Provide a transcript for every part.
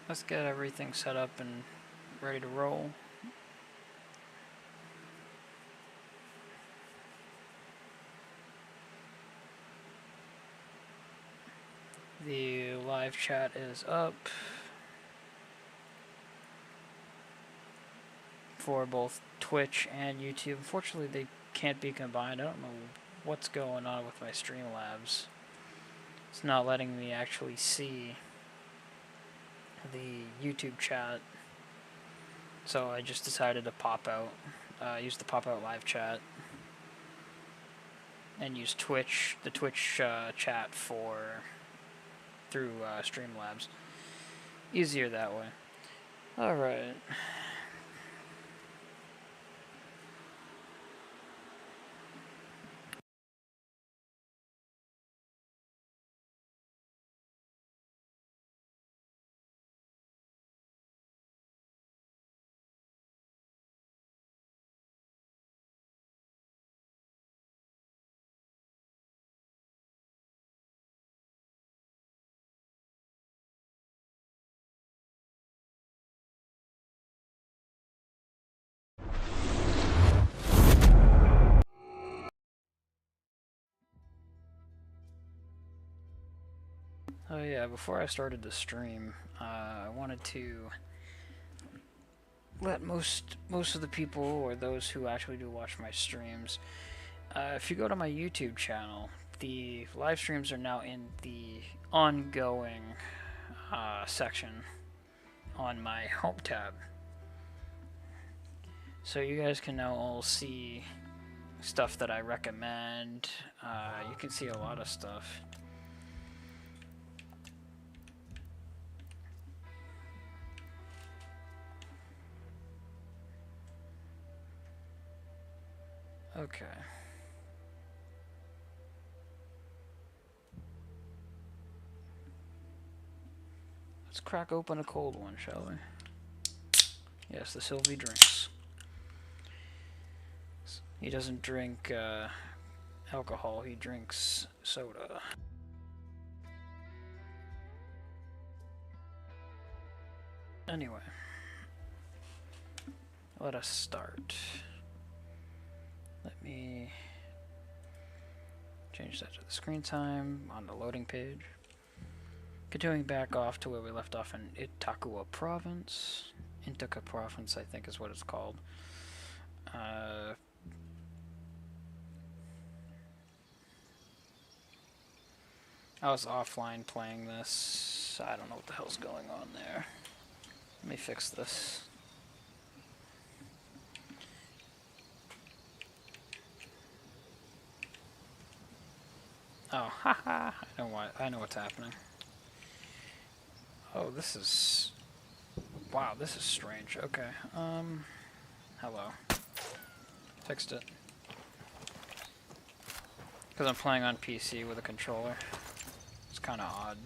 Let's get everything set up and ready to roll. The live chat is up for both Twitch and YouTube. Unfortunately, they can't be combined. I don't know what's going on with my Streamlabs. It's not letting me actually see the YouTube chat. So I just decided to pop out, use the pop out live chat, and use Twitch, the Twitch chat through Streamlabs. Easier that way. Alright. Oh yeah, before I started the stream, I wanted to let most of the people, or those who actually do watch my streams, if you go to my YouTube channel, the live streams are now in the ongoing section on my home tab. So you guys can now all see stuff that I recommend. You can see a lot of stuff. Okay. Let's crack open a cold one, shall we? Yes, the Sylvie drinks. He doesn't drink alcohol, he drinks soda. Anyway, let us start. Let me change that to the screen time on the loading page. Continuing back off to where we left off in Itakua Province. Intaka Province, I think is what it's called. I was offline playing this. I don't know what the hell's going on there. Let me fix this. Oh, haha! I know what's happening. Oh, this is... Wow, this is strange. Okay, hello. Fixed it. Because I'm playing on PC with a controller. It's kind of odd.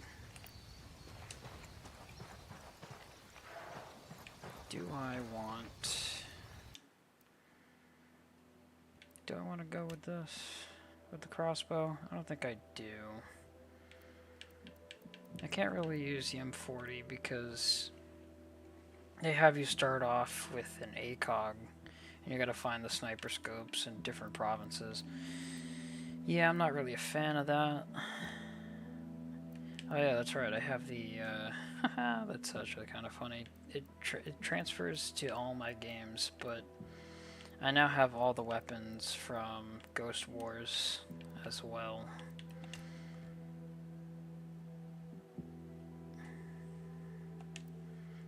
Do I want to go with this? With the crossbow? I don't think I do. I can't really use the M40 because they have you start off with an ACOG and you gotta find the sniper scopes in different provinces. Yeah, I'm not really a fan of that. Oh yeah, that's right, I have the, that's actually kind of funny. It transfers to all my games, but I now have all the weapons from Ghost Wars as well.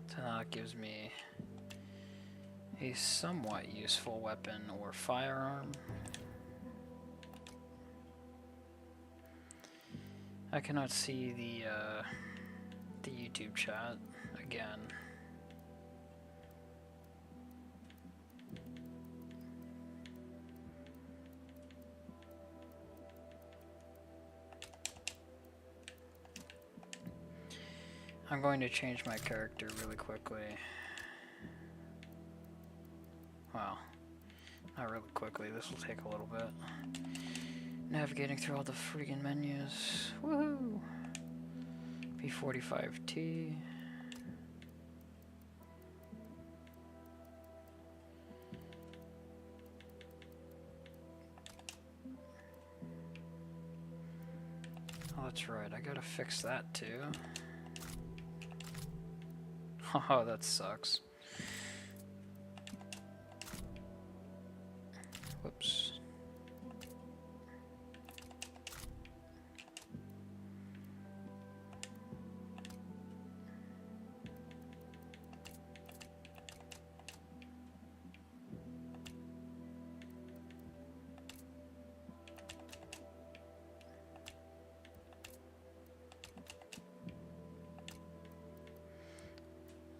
So now it gives me a somewhat useful weapon or firearm. I cannot see the YouTube chat again. I'm going to change my character really quickly. Well, not really quickly, this will take a little bit. Navigating through all the freaking menus. Woohoo! P45T. Oh, that's right. I gotta fix that too. Oh, that sucks. Whoops.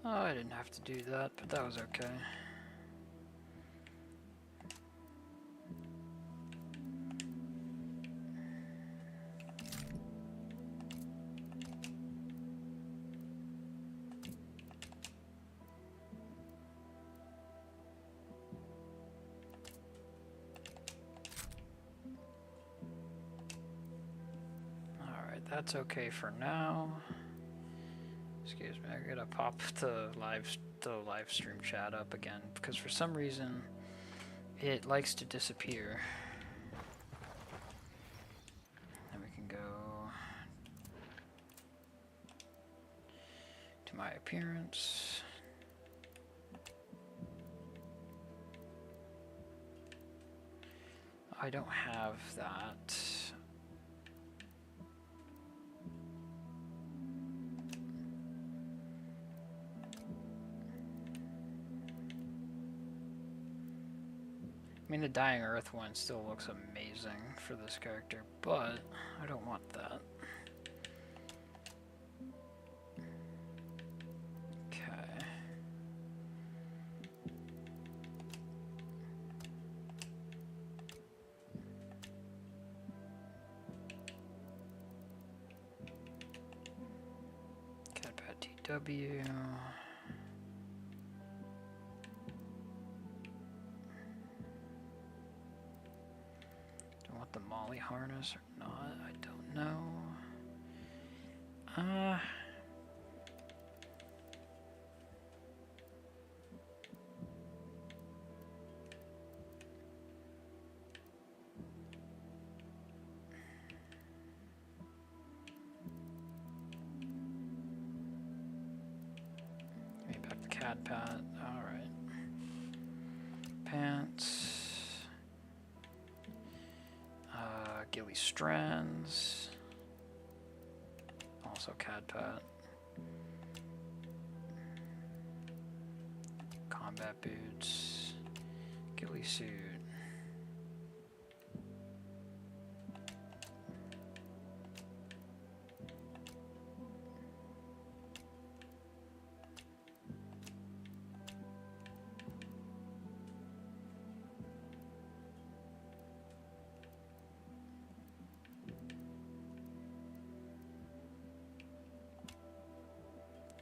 Oh, I didn't have to do that, but that was okay. Alright, that's okay for now. Excuse me, I gotta pop the live stream chat up again because for some reason it likes to disappear. Then we can go to my appearance. I don't have that. I mean, the Dying Earth one still looks amazing for this character, but I don't want that. Okay. Catpat TW. The Molly harness or not, I don't know. Maybe back to Cat Pat. Alright. Pants. Gilly Strands, also Cadpat, combat boots, ghillie suit,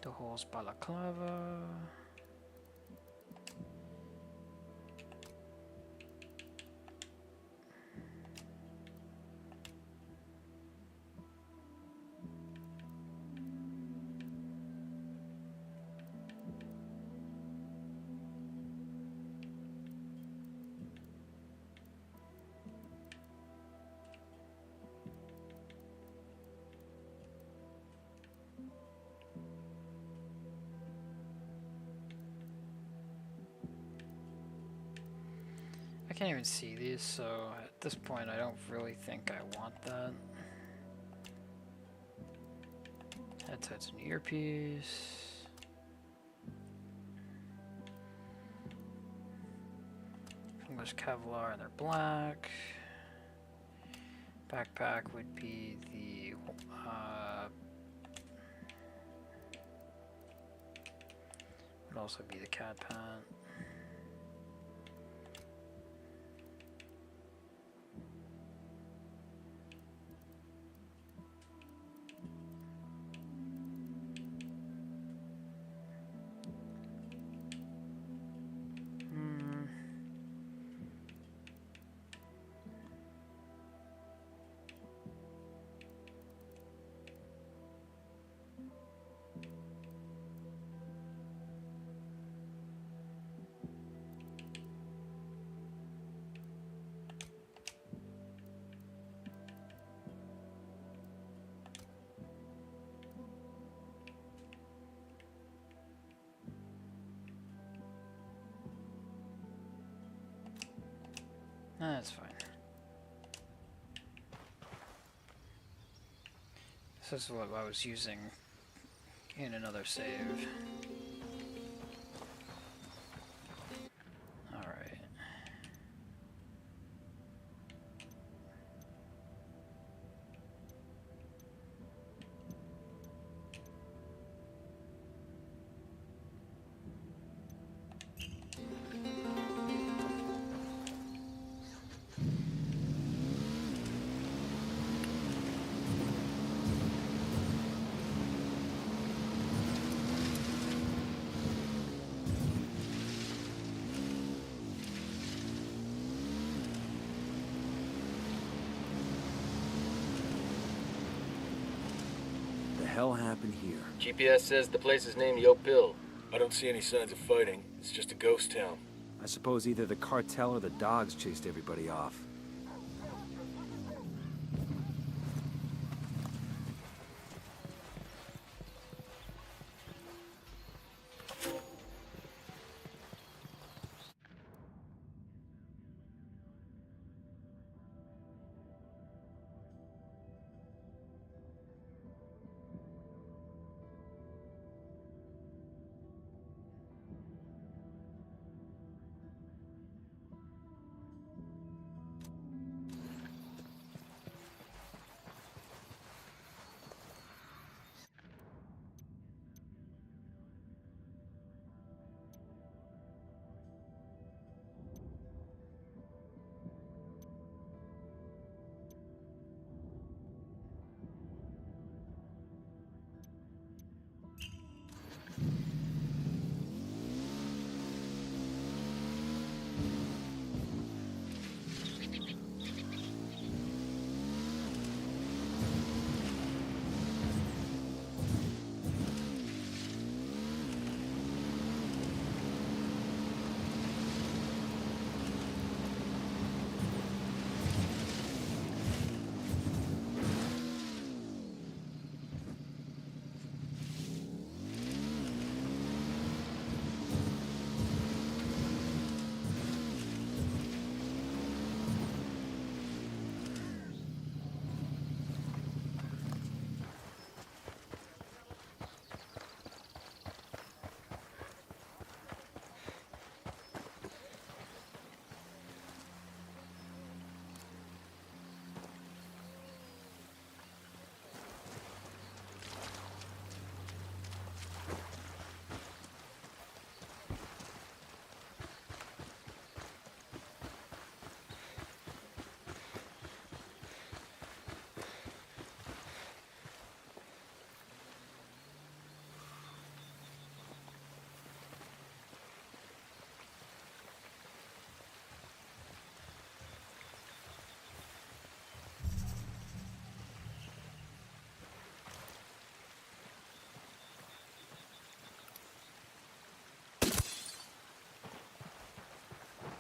the horse balaclava. I can't even see these, so at this point I don't really think I want that. Headsets and earpiece. English Kevlar and they're black. Backpack would be the would also be the cat pant. That's fine. This is what I was using in another save. Alright. Hell happened here? GPS says the place is named Yopil. I don't see any signs of fighting. It's just a ghost town. I suppose either the cartel or the dogs chased everybody off.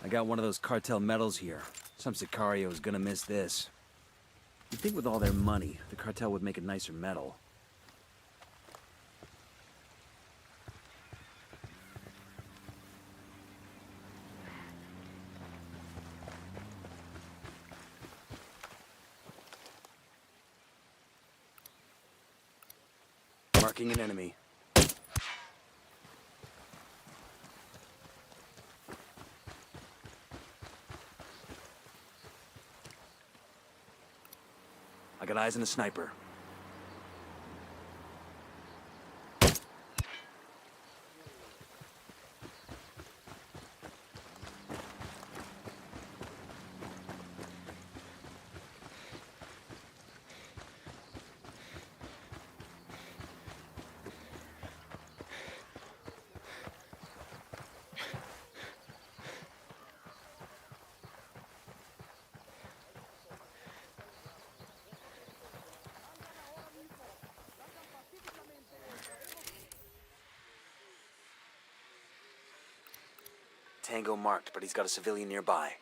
I got one of those cartel medals here. Some Sicario is gonna miss this. You'd think with all their money, the cartel would make a nicer medal. Marking an enemy. I got eyes on a sniper. Tango marked, but he's got a civilian nearby.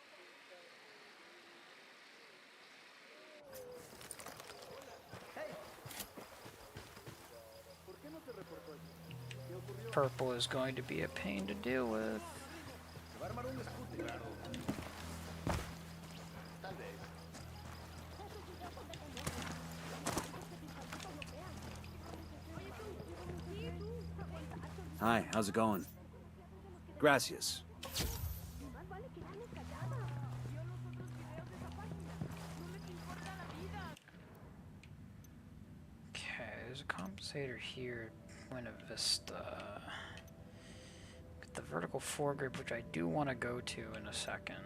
Purple is going to be a pain to deal with. Hi, how's it going? Gracias. Okay, there's a compensator here, Buena Vista. Get the vertical foregrip, which I do want to go to in a second.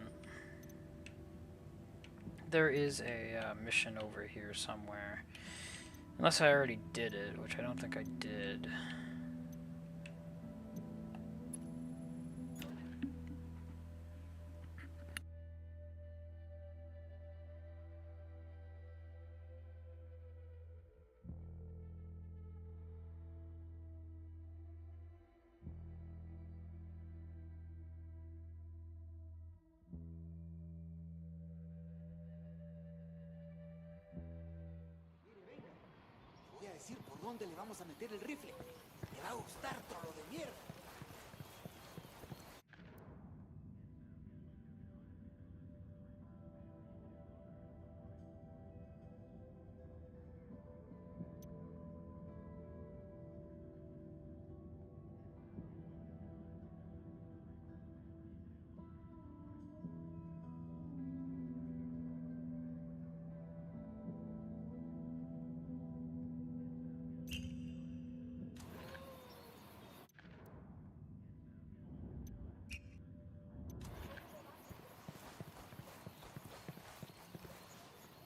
There is a mission over here somewhere. Unless I already did it, which I don't think I did. Voy a decir por dónde le vamos a meter el rifle. Te va a gustar, trolo de mierda.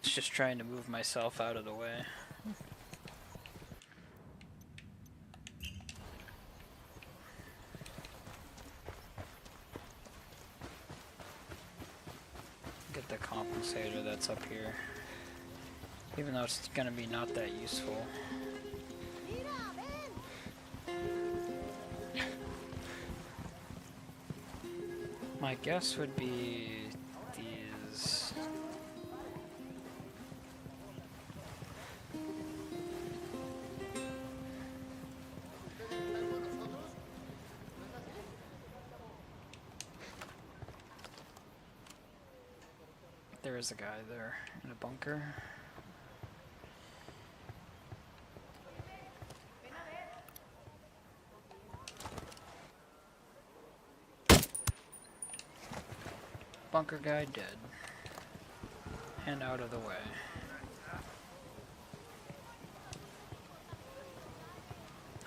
It's just trying to move myself out of the way. Get the compensator that's up here. Even though it's gonna be not that useful. My guess would be these. There is a guy there in a bunker. Bunker guy dead. And out of the way.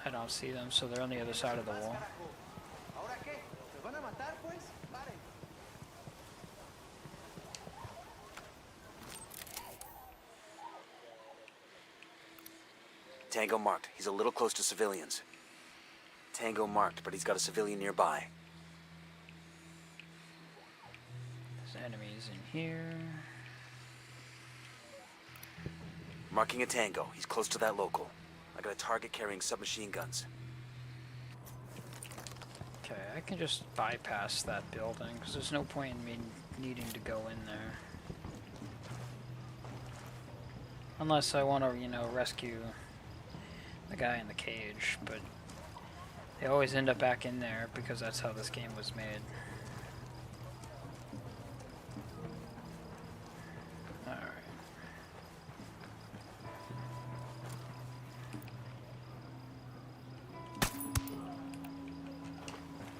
I don't see them, so they're on the other side of the wall. Tango marked. He's a little close to civilians. Tango marked, but he's got a civilian nearby. There's enemies in here. Marking a Tango. He's close to that local. I got a target carrying submachine guns. Okay, I can just bypass that building, because there's no point in me needing to go in there. Unless I want to, you know, rescue the guy in the cage, but they always end up back in there because that's how this game was made. Alright.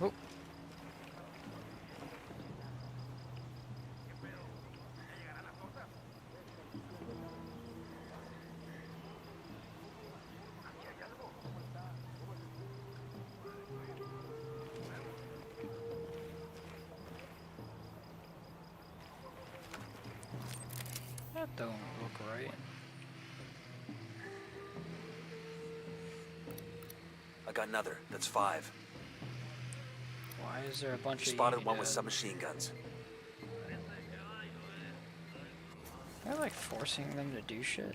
Oh. That don't look right. I got another. That's 5. Why is there a bunch of Spotted one with dead? submachine guns. They're like forcing them to do shit.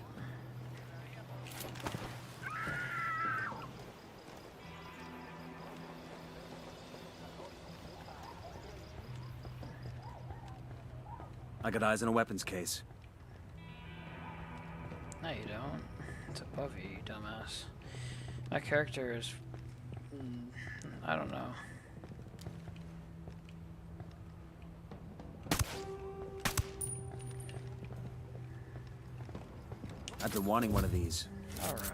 I got eyes on a weapons case. No, you don't. It's above you, you dumbass. My character is... I don't know. I've been wanting one of these. Alright.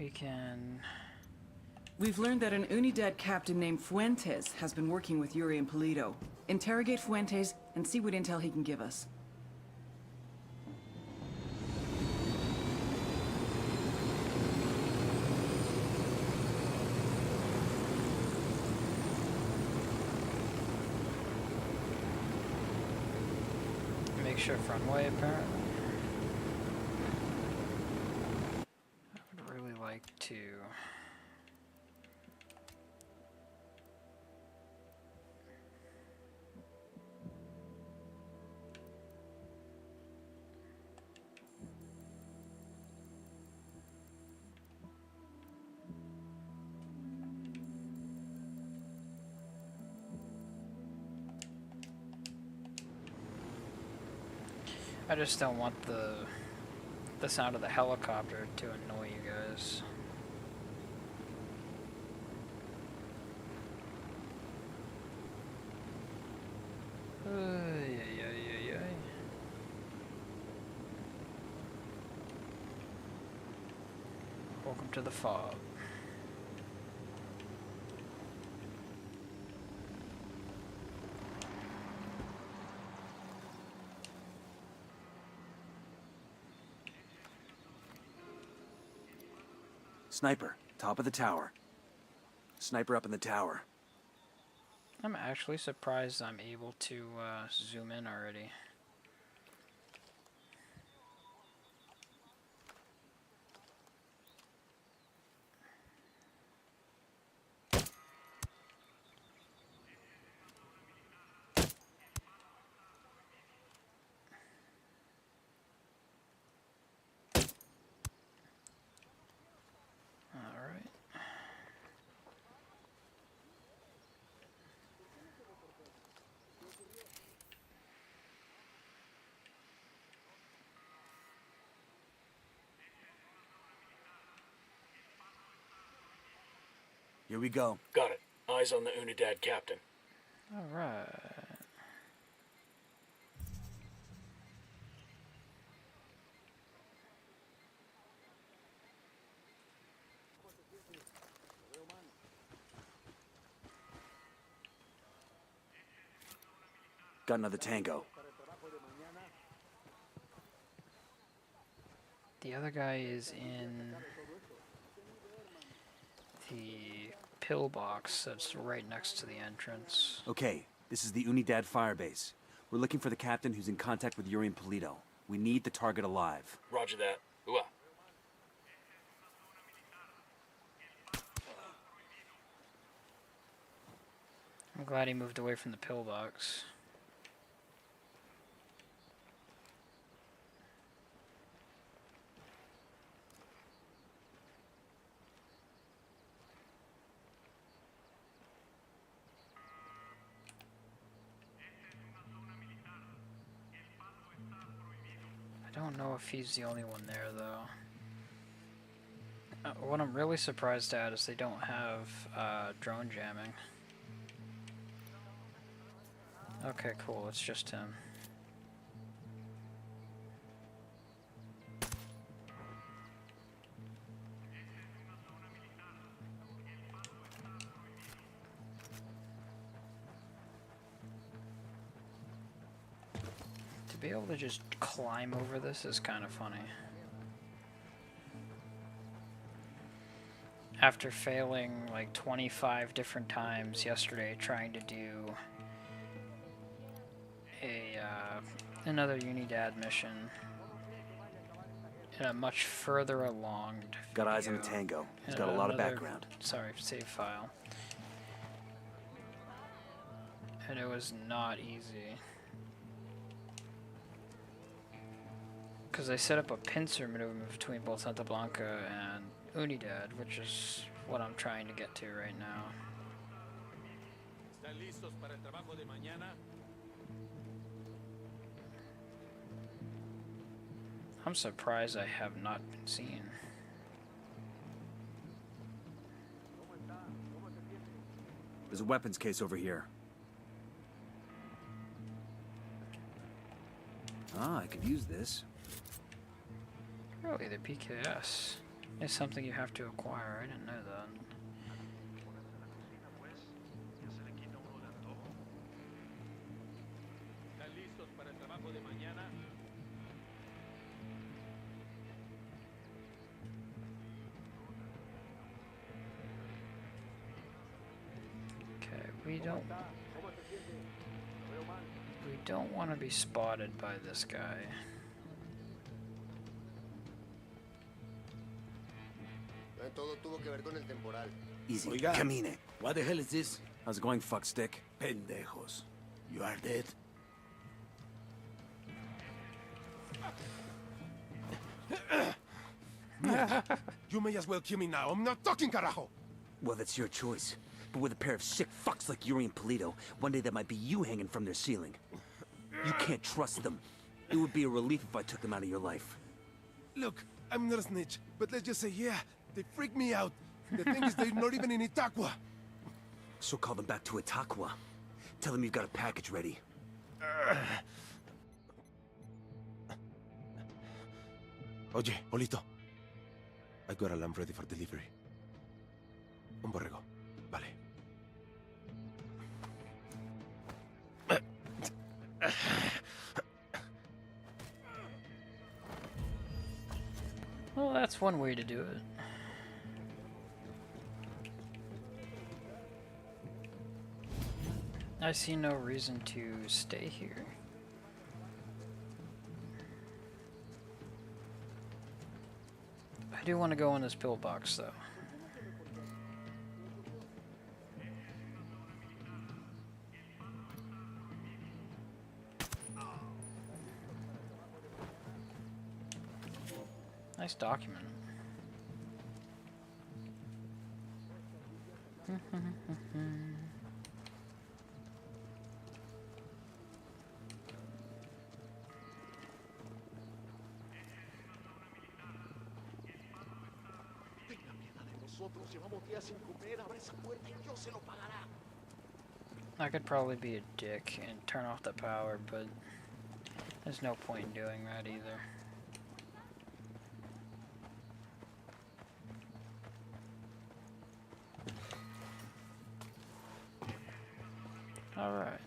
we can... We've learned that an Unidad captain named Fuentes has been working with Yuri and Polito. Interrogate Fuentes and see what intel he can give us. Make sure runway, apparently. I would really like to... I just don't want the sound of the helicopter to annoy you guys. Welcome to the fog. Sniper, top of the tower. Sniper up in the tower. I'm actually surprised I'm able to zoom in already. Here we go. Got it. Eyes on the Unidad captain. Alright. Got another tango. The other guy is in the pillbox that's right next to the entrance. Okay, this is the Unidad firebase. We're looking for the captain who's in contact with Yuri and Polito. We need the target alive. Roger that. Ooh. I'm glad he moved away from the pillbox. I don't know if he's the only one there, though. What I'm really surprised at is they don't have drone jamming. Okay, cool, it's just him. To be able to just climb over this is kind of funny. After failing like 25 different times yesterday trying to do another Unidad mission in a much further along Got eyes on the tango. He's got a lot of background. Sorry, save file. And it was not easy. Because they set up a pincer maneuver between both Santa Blanca and Unidad, which is what I'm trying to get to right now. I'm surprised I have not been seen. There's a weapons case over here. Ah, I could use this. Really, the PKS. It's something you have to acquire. I didn't know that. Okay, we don't want to be spotted by this guy. Todo tuvo que ver con el temporal. Easy. Oiga. Camine. What the hell is this? How's it going, fuckstick? Pendejos. You are dead. You may as well kill me now. I'm not talking, carajo! Well, that's your choice. But with a pair of sick fucks like Yuri and Polito, one day that might be you hanging from their ceiling. You can't trust them. It would be a relief if I took them out of your life. Look, I'm not a snitch, but let's just say, yeah, they freak me out. The thing is, they're not even in Itaqua. So call them back to Itaqua. Tell them you've got a package ready. Oye, Polito. I got a lamb ready for delivery. Un borrego. Vale. Well, that's one way to do it. I see no reason to stay here. I do want to go in this pillbox, though. Nice document. I could probably be a dick and turn off the power, but there's no point in doing that either. All right.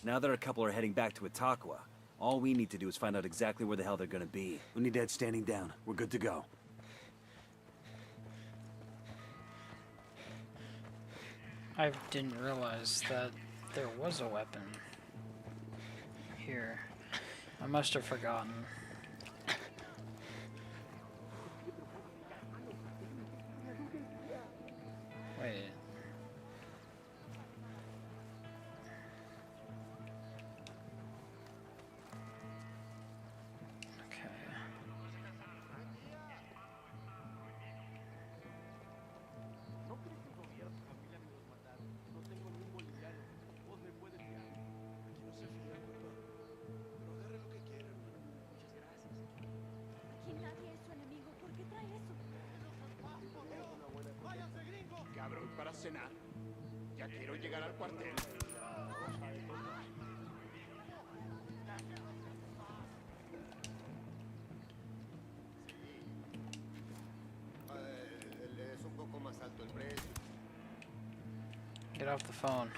Now that our couple are heading back to Itaqua, all we need to do is find out exactly where the hell they're gonna be. We need to head standing down. We're good to go. I didn't realize that there was a weapon here. I must have forgotten. Wait. Okay. Aquí nadie es su enemigo. ¿Por qué trae eso? Cabrón, para cenar. Ya quiero llegar al cuartel. Es un poco más alto el precio. Get off the phone.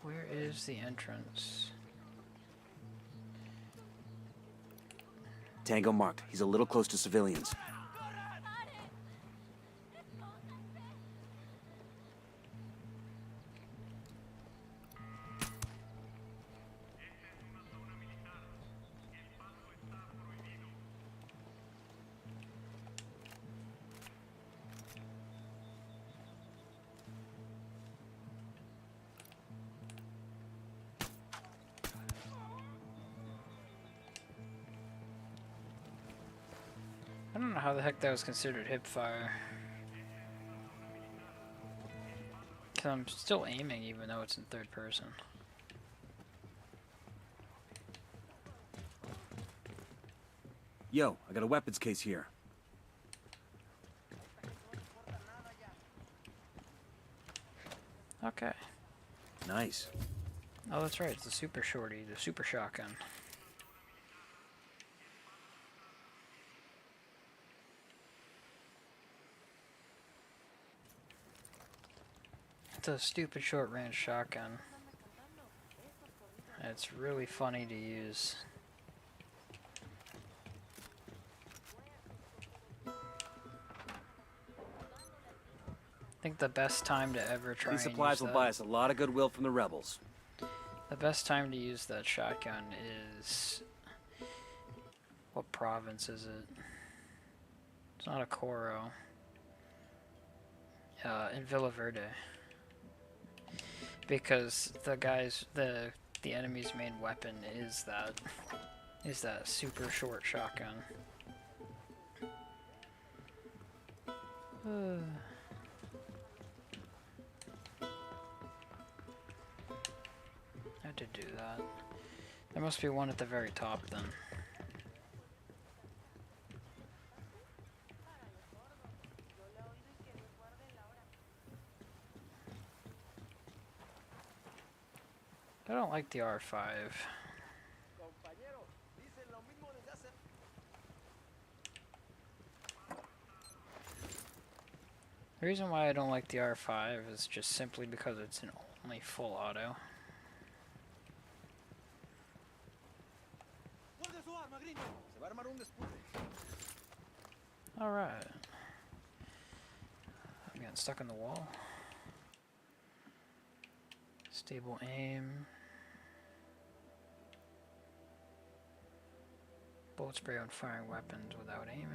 Where is the entrance? Tango marked. He's a little close to civilians. I don't know how the heck that was considered hip fire. 'Cause I'm still aiming even though it's in third person. Yo, I got a weapons case here. Okay. Nice. Oh, that's right. It's the super shorty, the super shotgun. It's a stupid short-range shotgun. It's really funny to use. I think the best time to ever try These and supplies use will that, buy us a lot of goodwill from the rebels. the best time to use that shotgun is... What province is it? It's not a Coro. In Villa Verde. Because the enemy's main weapon is that super short shotgun. I had to do that. There must be one at the very top then. I don't like the R5. The reason why I don't like the R5 is just simply because it's an only full auto. Alright. I'm getting stuck in the wall. Stable aim. Bullet spray on firing weapons without aiming.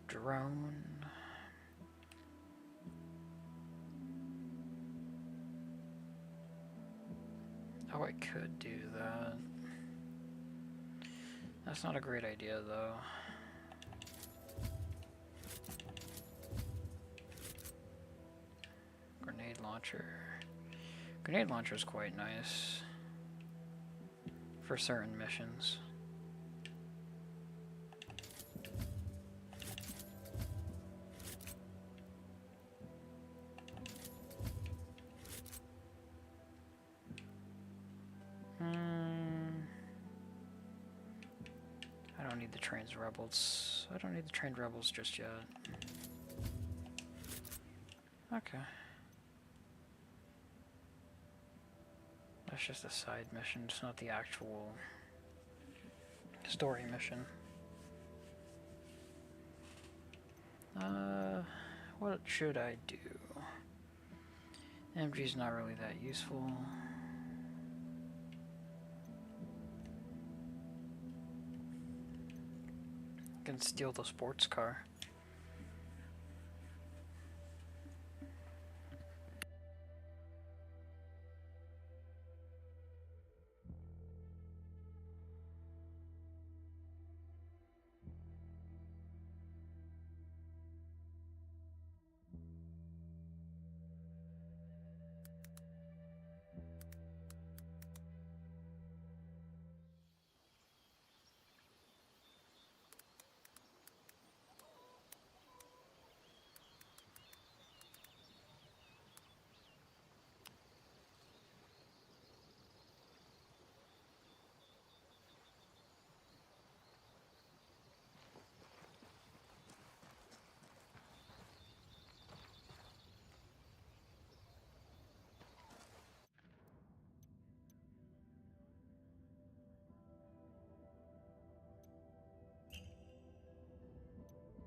Drone. Oh, I could do that. That's not a great idea, though. Grenade launcher. Grenade launcher is quite nice for certain missions. I don't need the trained rebels. I don't need the trained rebels just yet. Okay. That's just a side mission, it's not the actual story mission. What should I do? MG's not really that useful. I can steal the sports car.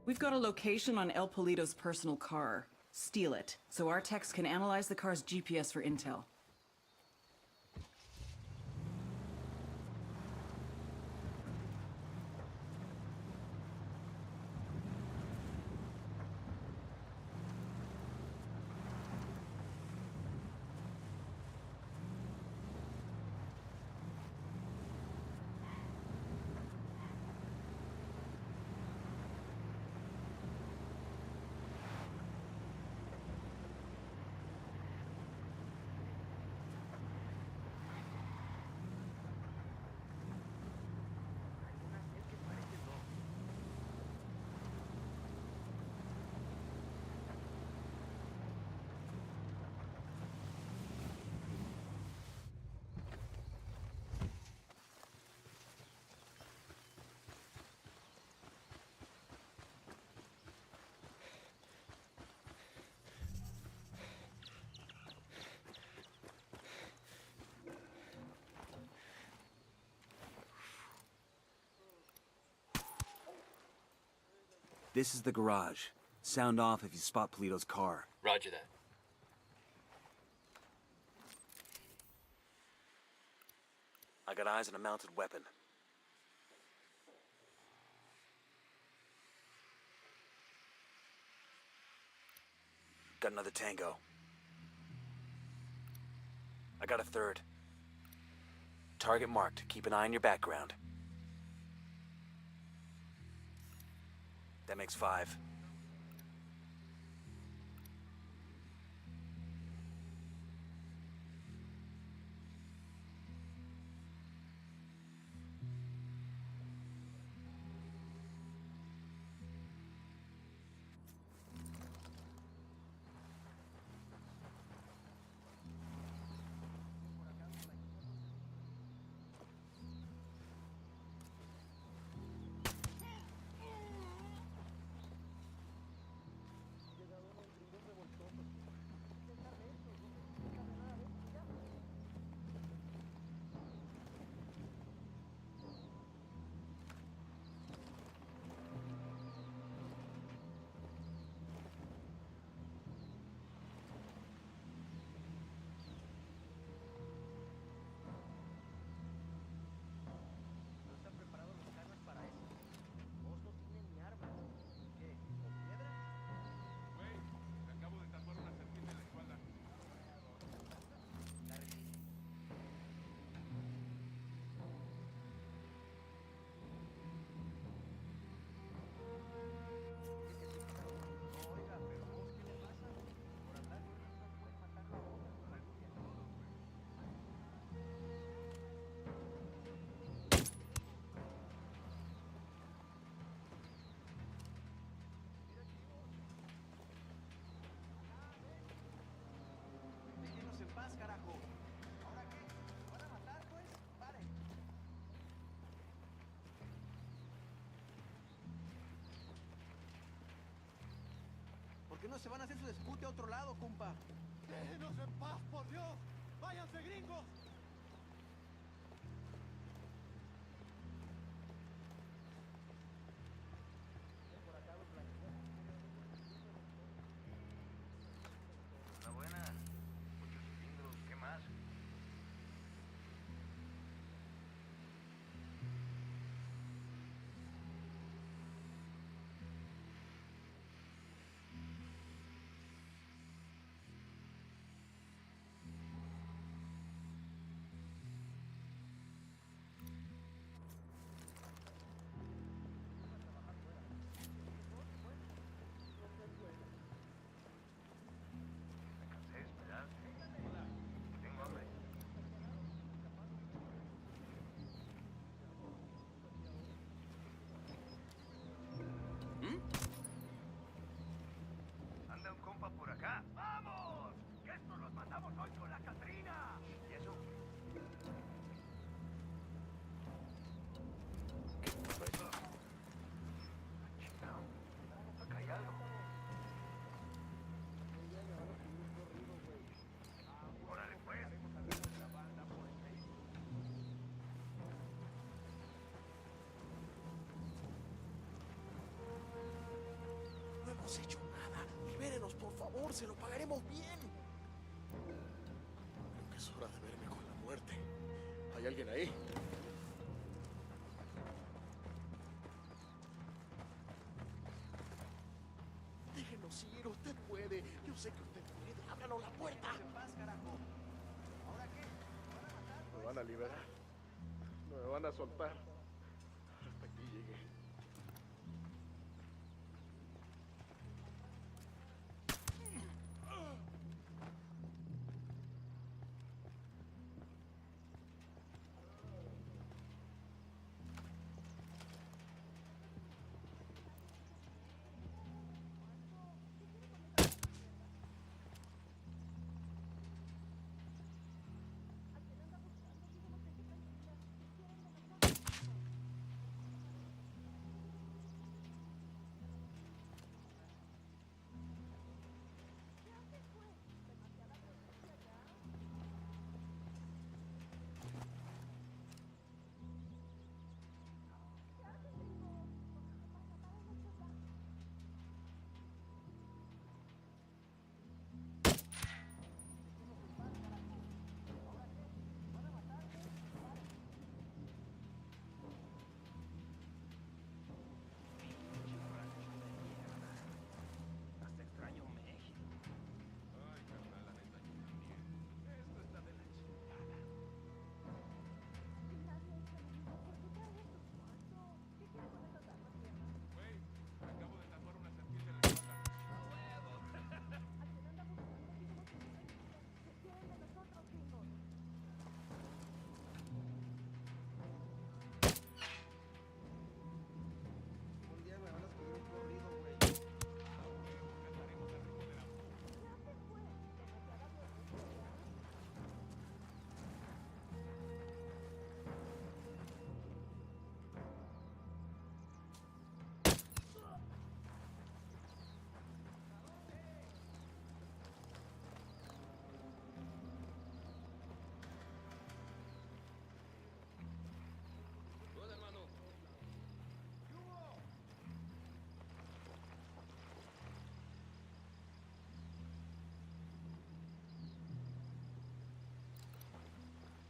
We've got a location on El Polito's personal car. Steal it, so our techs can analyze the car's GPS for intel. This is the garage. Sound off if you spot Polito's car. Roger that. I got eyes on a mounted weapon. Got another tango. I got a third. Target marked. Keep an eye on your background. That makes 5. ¿Por qué no se van a hacer su discute a otro lado, compa? ¡Déjenos en paz, por Dios! ¡Váyanse, gringos! Una buena. Muchos cilindros. ¿Qué más? Me cansé de esperar. Tengo hambre. Anda un compa por acá. ¡Vamos! ¡Que estos los matamos hoy con la Catrina! ¿Y eso? ¿Qué fue eso? Chingao. Acá hay algo. Órale, pues. No hemos hecho nada. Libérenos, por favor. Se lo pagaremos bien. Creo que es hora de verme con la muerte. ¿Hay alguien ahí? Déjenos ir. Usted puede. Yo sé que usted puede. Ábranos la puerta. ¿Me van a liberar? ¿No me van a soltar? Hasta aquí llegué.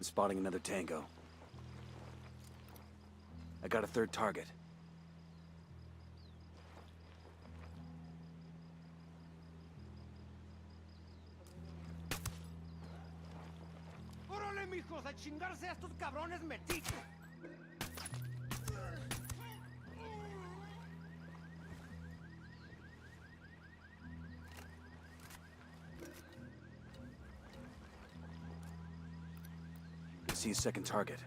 spotting another tango. I got a third target. ¡Órale, mijos! ¡A chingarse a estos cabrones metiches! I see a second target.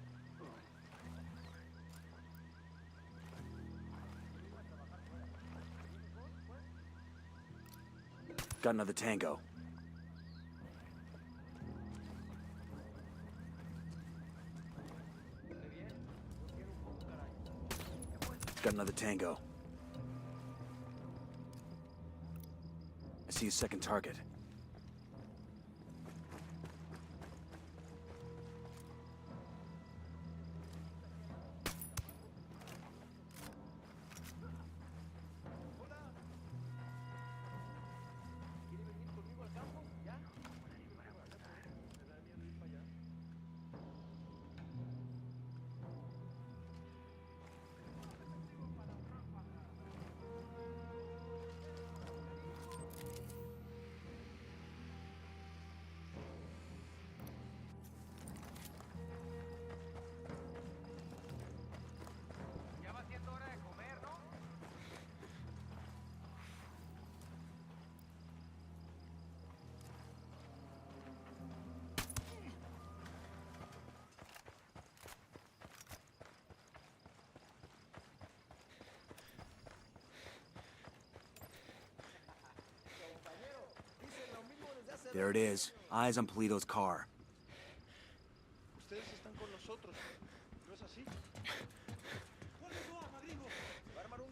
Got another tango. Got another tango. I see a second target. Ya va siendo hora de comer, ¿no? There it is. Eyes on Polito's car. Ustedes están con nosotros. ¿No es así? Va a armar un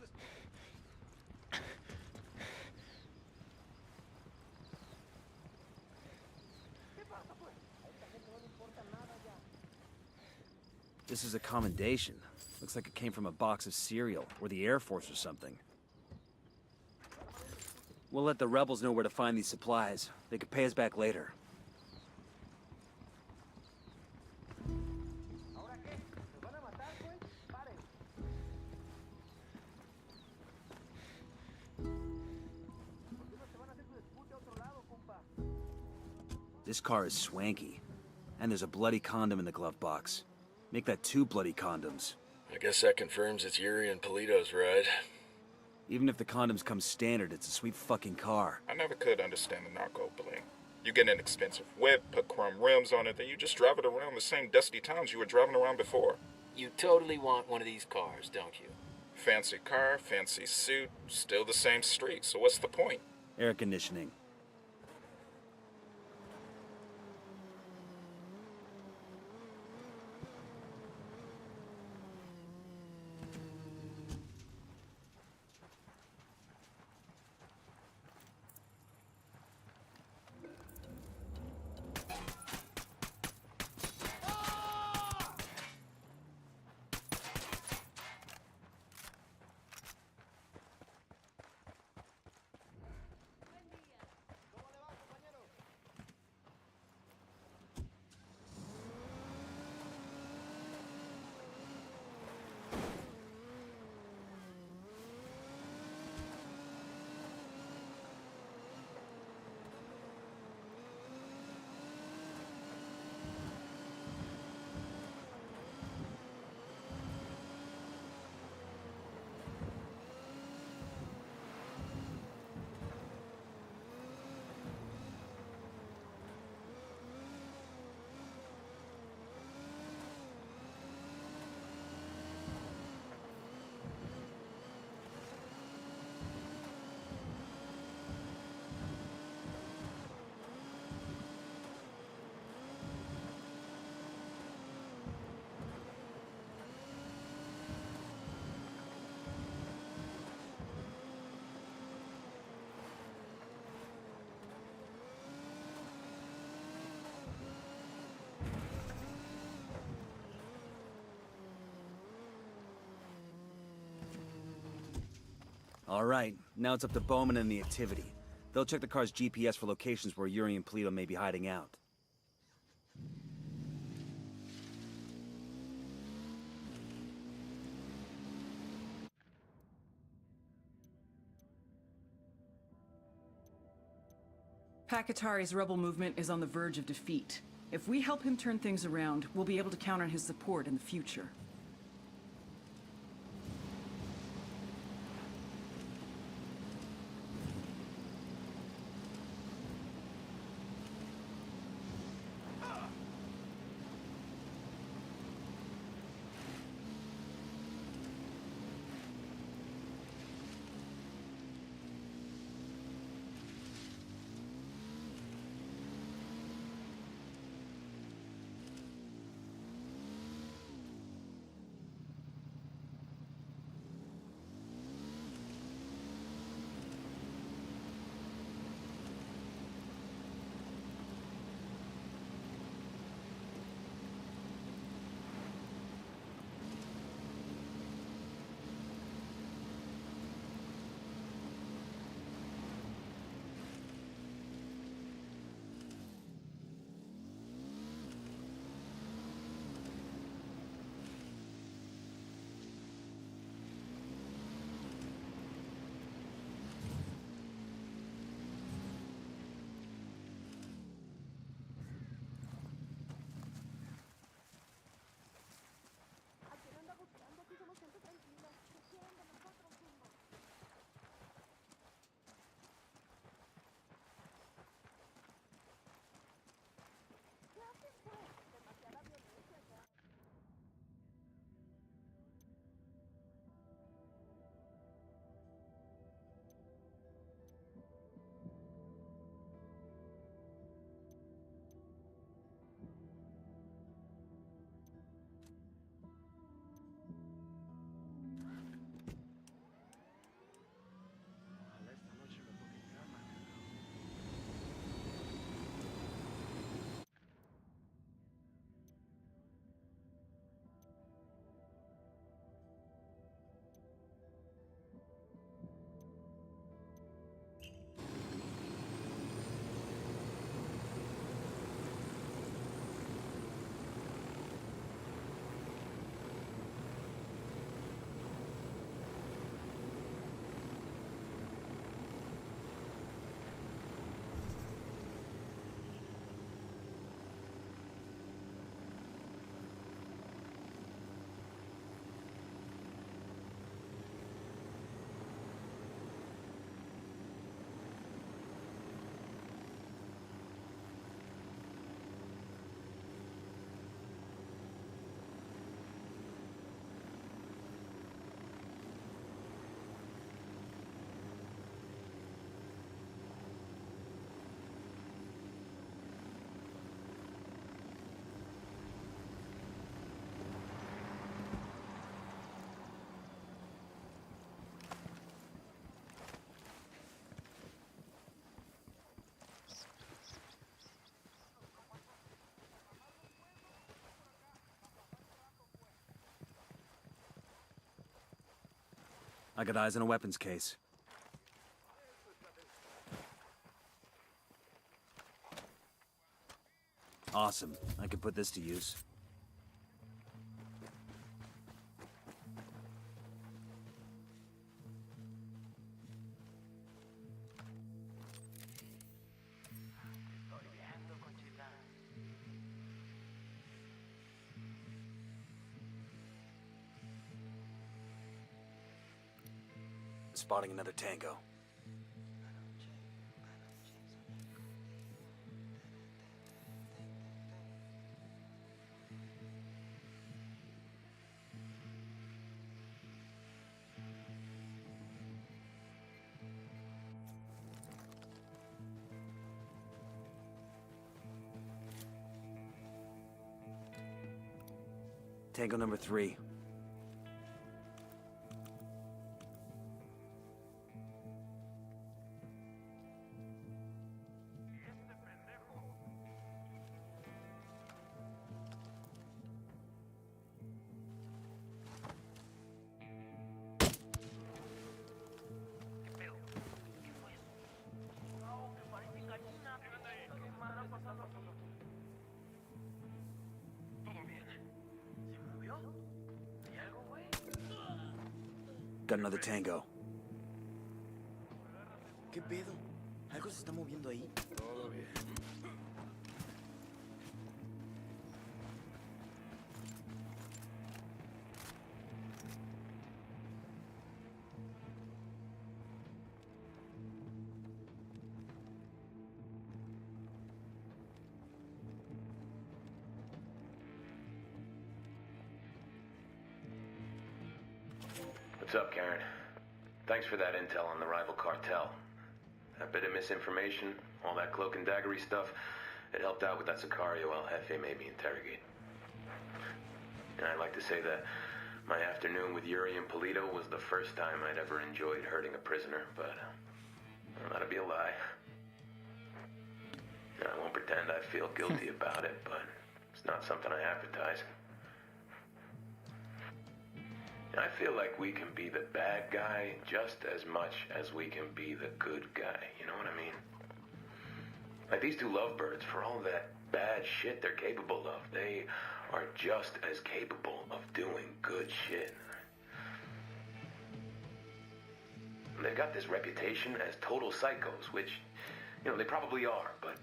This is a commendation. Looks like it came from a box of cereal, or the Air Force or something. We'll let the rebels know where to find these supplies. They could pay us back later. ¿Ahora qué? ¿Nos van a matar, pues? Paren. ¿Por qué no se van a hacer su dispute a otro lado, compa? This car is swanky. And there's a bloody condom in the glove box. Make that 2 bloody condoms. I guess that confirms it's Yuri and Polito's ride. Even if the condoms come standard, it's a sweet fucking car. I never could understand the narco bling. You get an expensive whip, put chrome rims on it, then you just drive it around the same dusty towns you were driving around before. You totally want one of these cars, don't you? Fancy car, fancy suit, still the same street, so what's the point? Air conditioning. All right, now it's up to Bowman and the Activity. They'll check the car's GPS for locations where Yuri and Polito may be hiding out. Pakatari's rebel movement is on the verge of defeat. If we help him turn things around, we'll be able to count on his support in the future. I got eyes on a weapons case. Awesome. I could put this to use. Spotting another tango. Tango number 3. Got another tango. ¿Qué pedo? ¿Algo se está moviendo ahí? Todo bien. What's up, Karen? Thanks for that intel on the rival cartel. That bit of misinformation, all that cloak and daggery stuff, it helped out with that Sicario El Jefe made me interrogate. And I'd like to say that my afternoon with Yuri and Polito was the first time I'd ever enjoyed hurting a prisoner, but well, that'd be a lie. And I won't pretend I feel guilty about it, but it's not something I advertise. I feel like we can be the bad guy just as much as we can be the good guy, you know what I mean? Like these two lovebirds, for all that bad shit they're capable of, they are just as capable of doing good shit. They've got this reputation as total psychos, which, you know, they probably are, but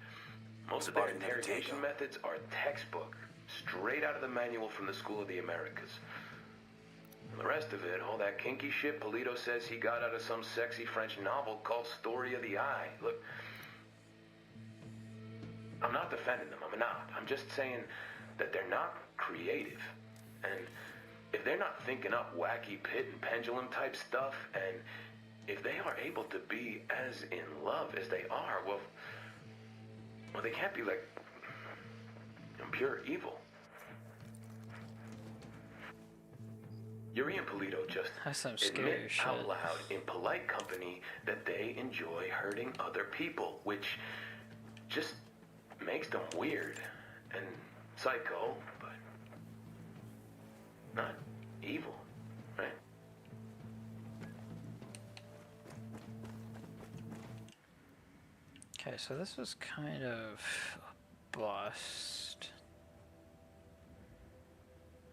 most of their interrogation methods are textbook, straight out of the manual from the School of the Americas. The rest of it, all that kinky shit Polito says he got out of some sexy French novel called Story of the Eye. Look, I'm not defending them, I'm not. I'm just saying that they're not creative. And if they're not thinking up wacky pit and pendulum type stuff, and if they are able to be as in love as they are, well, they can't be like pure evil. Yuri and Polito just admit out loud in polite company that they enjoy hurting other people, which just makes them weird and psycho, but not evil, right? Okay, so this was kind of a bust.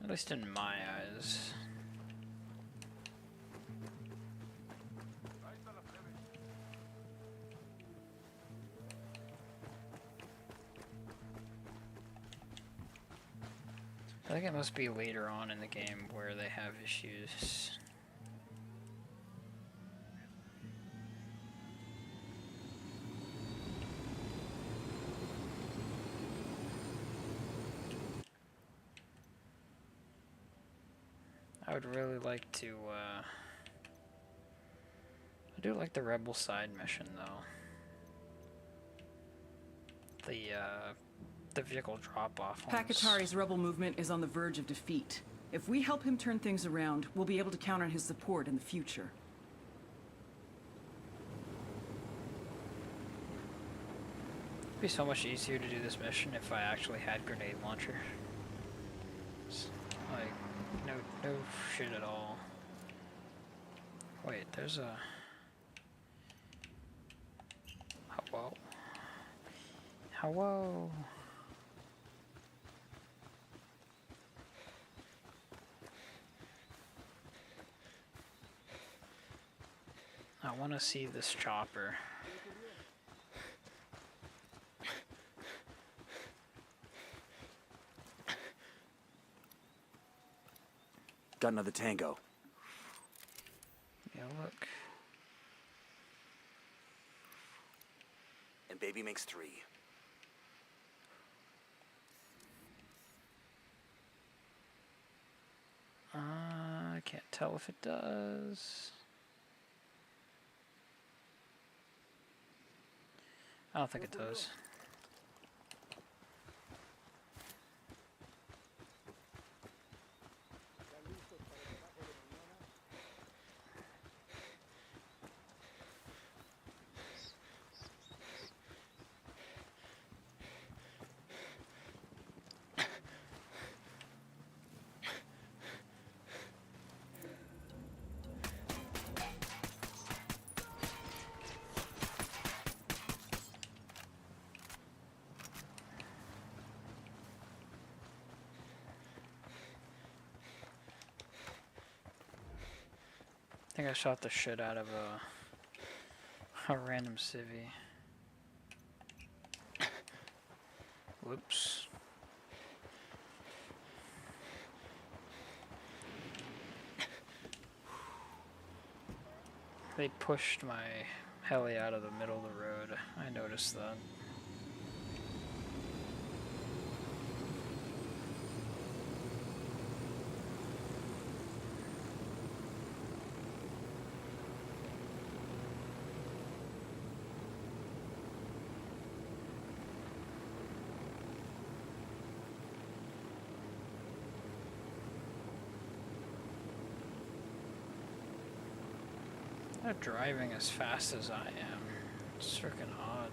At least in my eyes. I think it must be later on in the game where they have issues. I would really like to, I do like the Rebel side mission, though. The vehicle drop-off ones. Pakatari's rebel movement is on the verge of defeat. If we help him turn things around, we'll be able to count on his support in the future. It'd be so much easier to do this mission if I actually had grenade launcher. Like, no shit at all. Wait, there's a... Hello? Hello? I want to see this chopper. Got another tango. Yeah, look. And baby makes 3. I can't tell if it does. I don't think it does. I think I shot the shit out of a random civvy. Whoops. They pushed my heli out of the middle of the road. I noticed that. Not driving as fast as I am. It's freaking odd.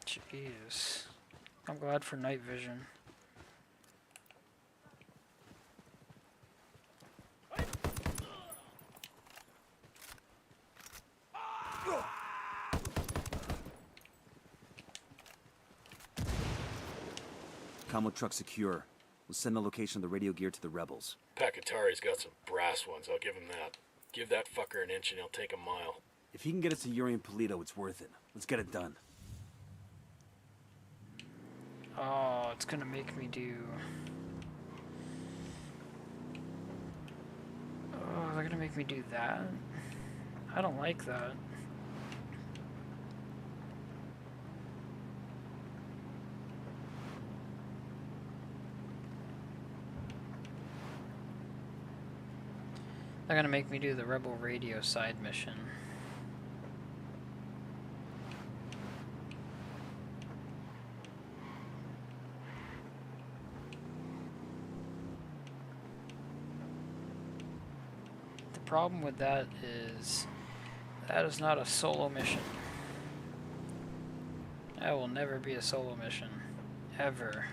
Jeez. I'm glad for night vision. Commo truck secure. We'll send the location of the radio gear to the rebels. Pakatari's got some brass ones, I'll give him that. Give that fucker an inch and he'll take a mile. If he can get us to Yuri and Polito, it's worth it. Let's get it done. Oh, it's gonna make me do... Oh, they're gonna make me do that? I don't like that. They're gonna make me do the Rebel Radio side mission. The problem with that is not a solo mission. That will never be a solo mission. Ever.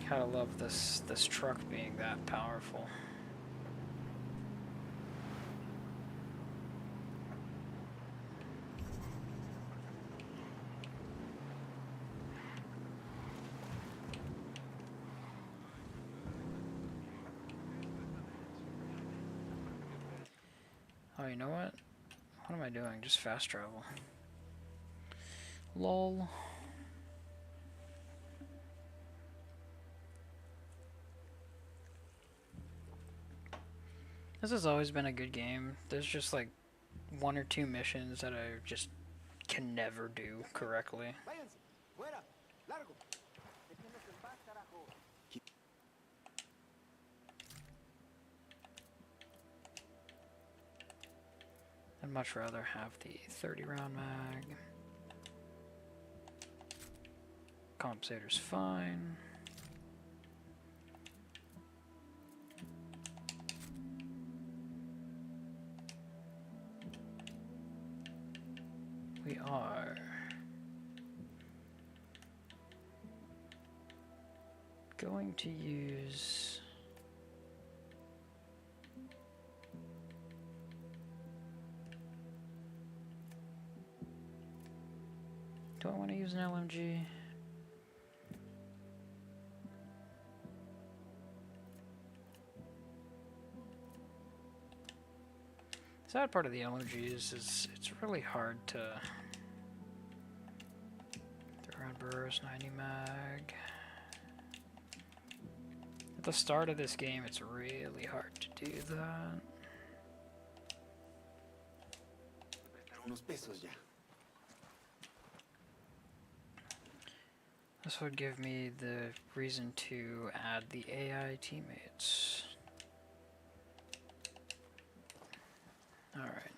Gotta love this truck being that powerful. Oh, you know what? What am I doing? Just fast travel. Lol. This has always been a good game. There's just like one or two missions that I just can never do correctly. I'd much rather have the 30 round mag. Compensator's fine. We are going to use do I want to use an LMG? The sad part of the LMGs is it's really hard to throw around burst 90 mag. At the start of this game, it's really hard to do that. Unos pesos ya. This would give me the reason to add the AI teammates. Alright.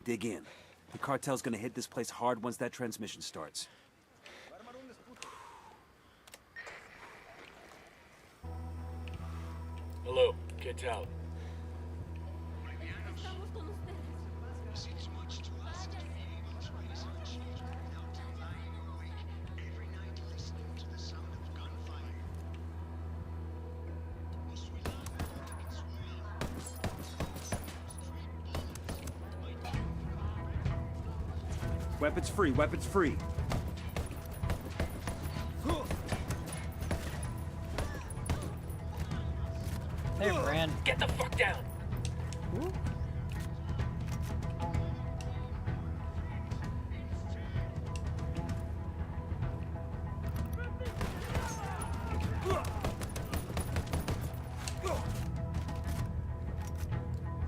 Dig in. The cartel's gonna hit this place hard once that transmission starts. Hello, get out. Estamos con ustedes. Weapons free, weapons free. Hey, Brand. Get the fuck down! Ooh.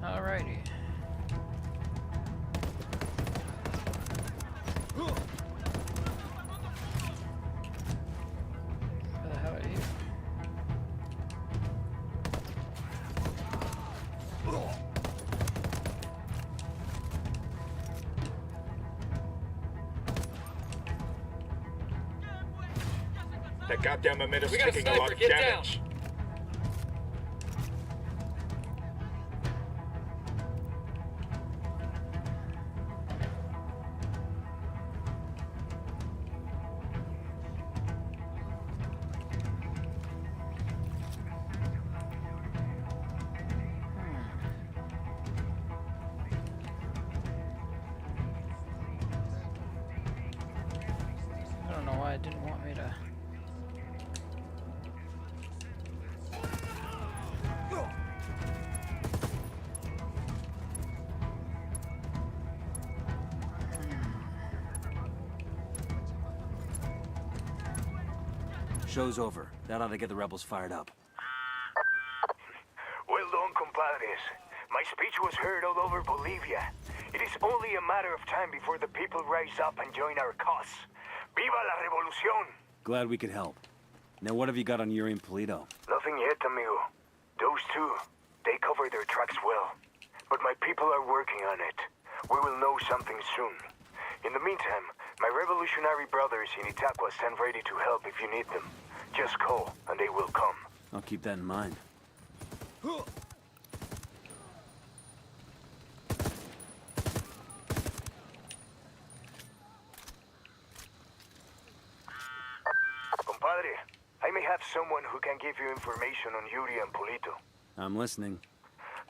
Alrighty. Where the hell are you? That goddamn emitter We got a taking a lot sniper, of get down. damage. I don't know why it didn't want me to. Show's over. That ought to get the rebels fired up. Well done, compadres. My speech was heard all over Bolivia. It is only a matter of time before the people rise up and join our cause. Viva la revolución! Glad we could help. Now what have you got on Yuri and Polito? Nothing yet, amigo. Those two, they cover their tracks well. But my people are working on it. We will know something soon. In the meantime, my revolutionary brothers in Itaqua stand ready to help if you need them. Just call, and they will come. I'll keep that in mind. Compadre, I may have someone who can give you information on Yuri and Polito. I'm listening.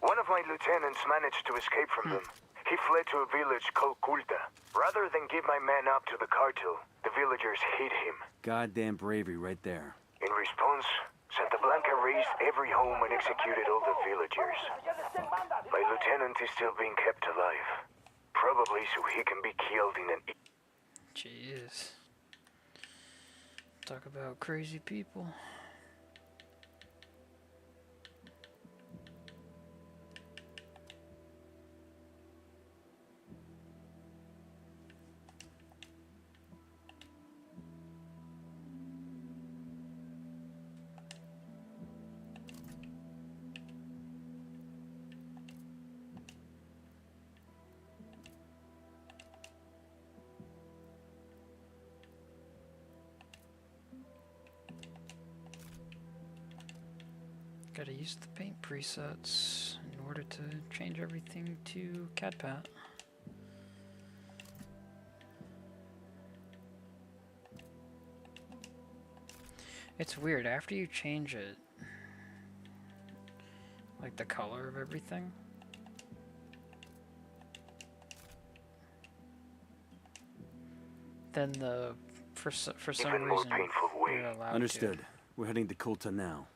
One of my lieutenants managed to escape from them. He fled to a village called Culta. Rather than give my men up to the cartel, the villagers hid him. Goddamn bravery right there. In response, Santa Blanca razed every home and executed all the villagers. My lieutenant is still being kept alive. Probably so he can be killed in an... Jeez. Talk about crazy people. Gotta use the paint presets in order to change everything to CADPAT. It's weird, after you change it, like the color of everything, then the for some reason you're allowed Understood. to. We're heading to Culta now.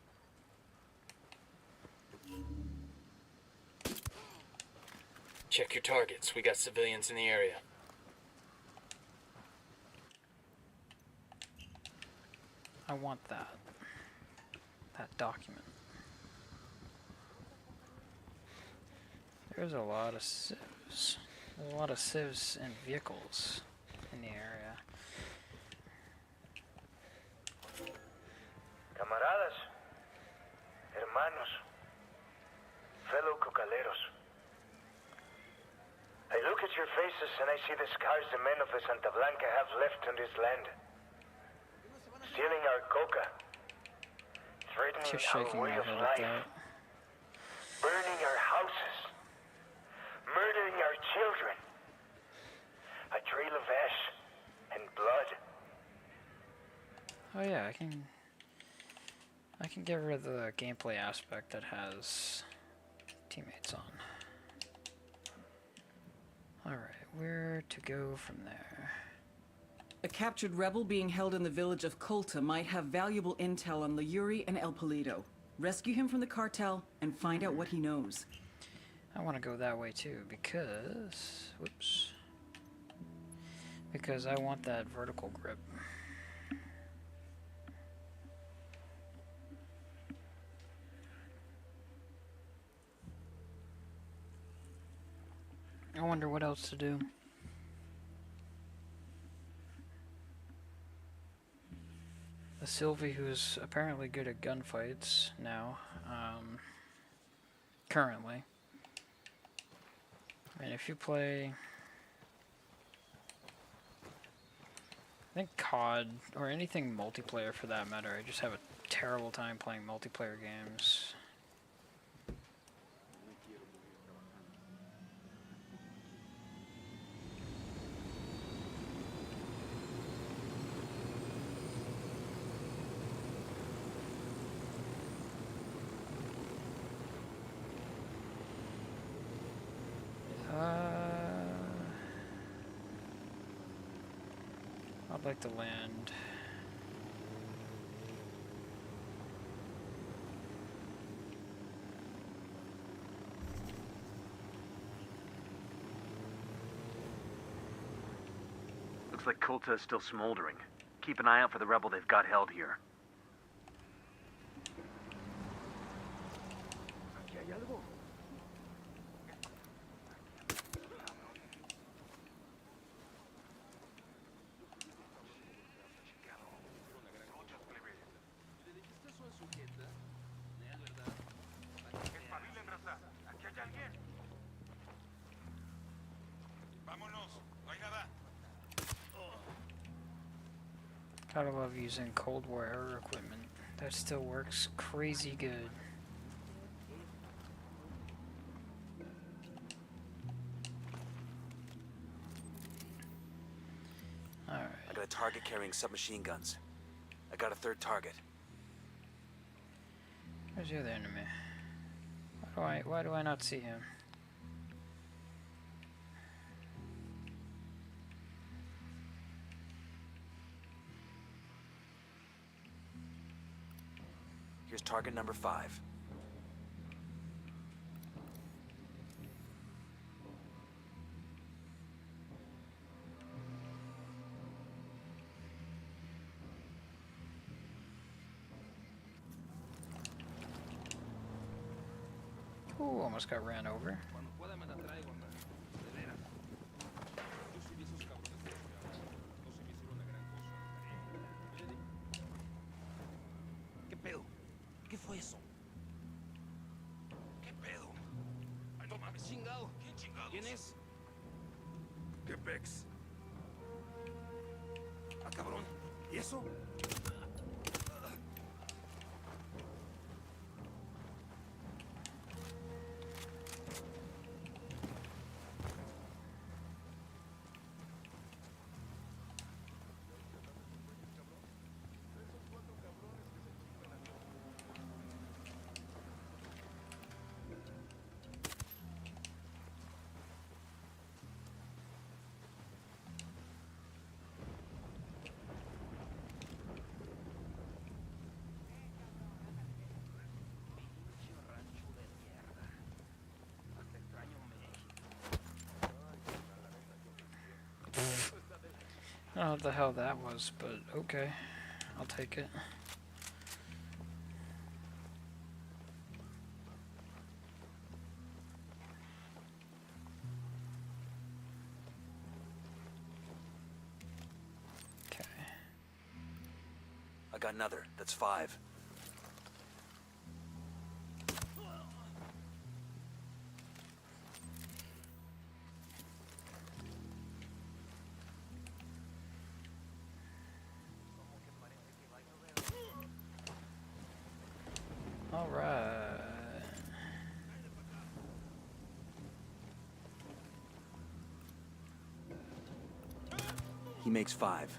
Check your targets. We got civilians in the area. I want that. That document. There's a lot of civs. There's a lot of civs and vehicles in the area. Camaradas, hermanos, fellow cocaleros. I look at your faces and I see the scars the men of the Santa Blanca have left on this land. Stealing our coca, threatening Just shaking our my way of head at life, that. burning our houses, murdering our children. A trail of ash and blood. Oh yeah, I can get rid of the gameplay aspect that has teammates on. Alright, where to go from there? A captured rebel being held in the village of Colta might have valuable intel on Yuri and El Polito. Rescue him from the cartel and find out what he knows. I want to go that way too because... whoops. Because I want that vertical grip. I wonder what else to do. The Sylvie, who's apparently good at gunfights now, currently. And if you play, I think COD, or anything multiplayer for that matter, I just have a terrible time playing multiplayer games. I'd like to land. Looks like Colta is still smoldering. Keep an eye out for the rebel they've got held here. Aquí hay algo. Gotta love using Cold War era equipment. That still works crazy good. Alright. I got a target carrying submachine guns. I got a third target. Where's the other enemy? Why do I not see him? Here's target number 5. Ooh, almost got ran over. ¿Qué pedo? ¿Qué fue eso? ¿Qué pedo? Ay, no mames, chingado. ¿Quién chingados? ¿Quién es? ¿Qué pex? Ah, cabrón. ¿Y eso? don't know what the hell that was, but okay. I'll take it. Okay. I got another. That's 5. All right. He makes 5.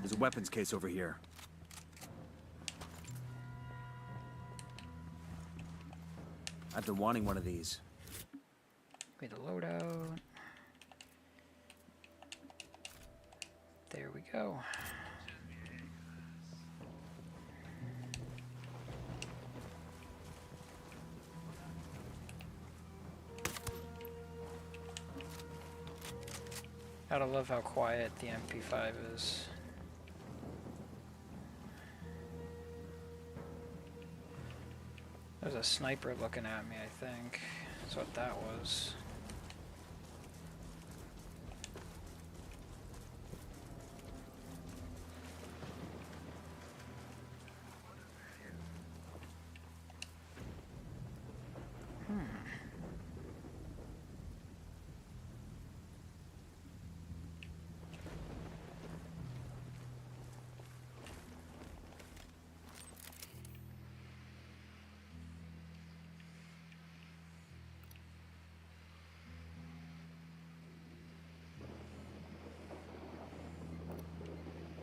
There's a weapons case over here. I've been wanting one of these. Be the loadout. There we go. Gotta love how quiet the MP5 is. There's a sniper looking at me, I think. That's what that was.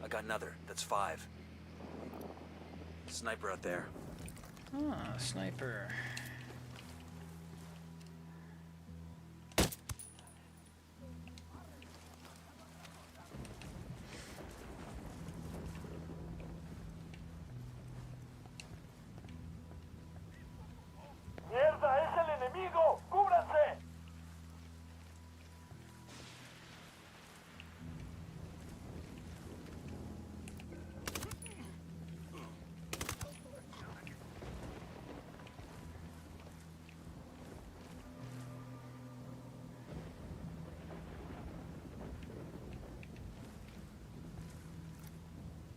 I got another. That's 5. Sniper out there. Ah, sniper. ¡Mierda! ¡Es el enemigo! ¡Cúbranse!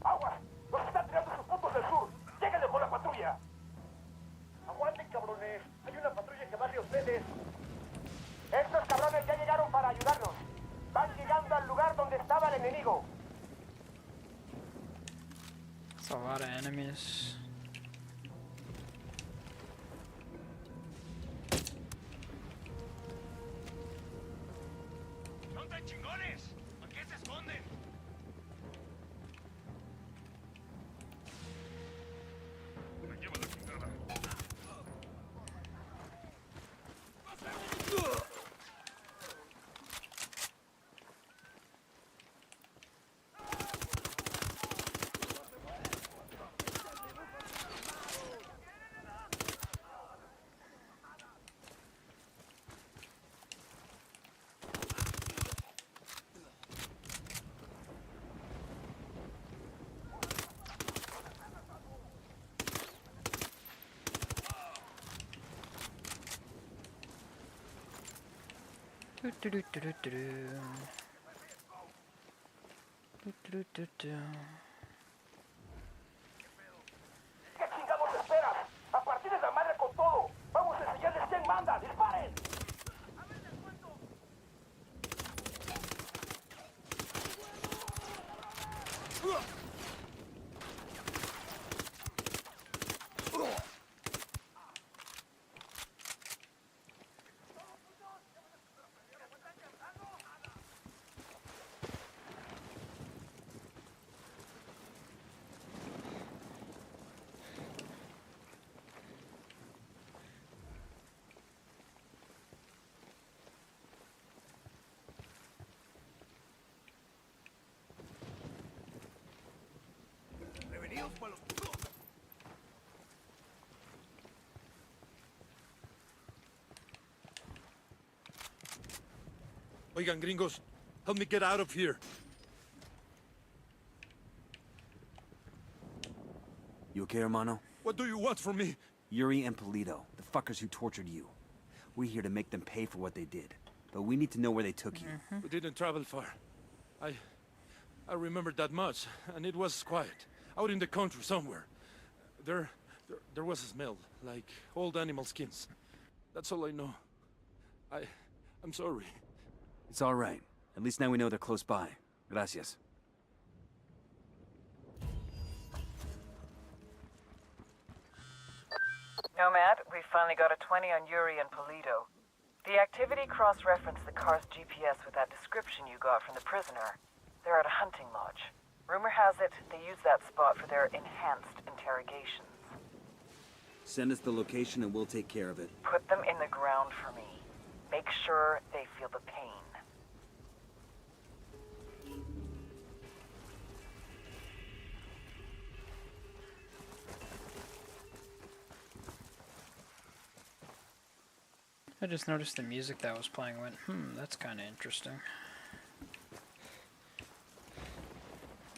¡Agua! ¡Nos están tirando sus puntos del sur! ¡Lléguenle con la patrulla! ¡Aguanten, cabrones! Hay una patrulla que va hacia ustedes. Estos cabrones ya llegaron para ayudarnos. Van llegando al lugar donde estaba el enemigo. That's a lot of enemies. ¡Son tan chingones! ¿Por qué se esconden? Me lleva la chingada. ¿Qué chingados esperas? ¡A partir de la madre con todo! ¡Vamos a enseñarles quién manda! ¡Disparen! Prevenidos para los... Oigan, gringos, help me get out of here. You okay, hermano? What do you want from me? Yuri and Polito, the fuckers who tortured you. We're here to make them pay for what they did. But we need to know where they took you. We didn't travel far. I remember that much, and it was quiet. Out in the country somewhere. There was a smell, like old animal skins. That's all I know. I'm sorry. It's all right. At least now we know they're close by. Gracias. Nomad, we finally got a 20 on Yuri and Polito. The activity cross-referenced the car's GPS with that description you got from the prisoner. They're at a hunting lodge. Rumor has it they use that spot for their enhanced interrogations. Send us the location and we'll take care of it. Put them in the ground for me. Make sure they feel the pain. I just noticed the music that was playing went, that's kind of interesting.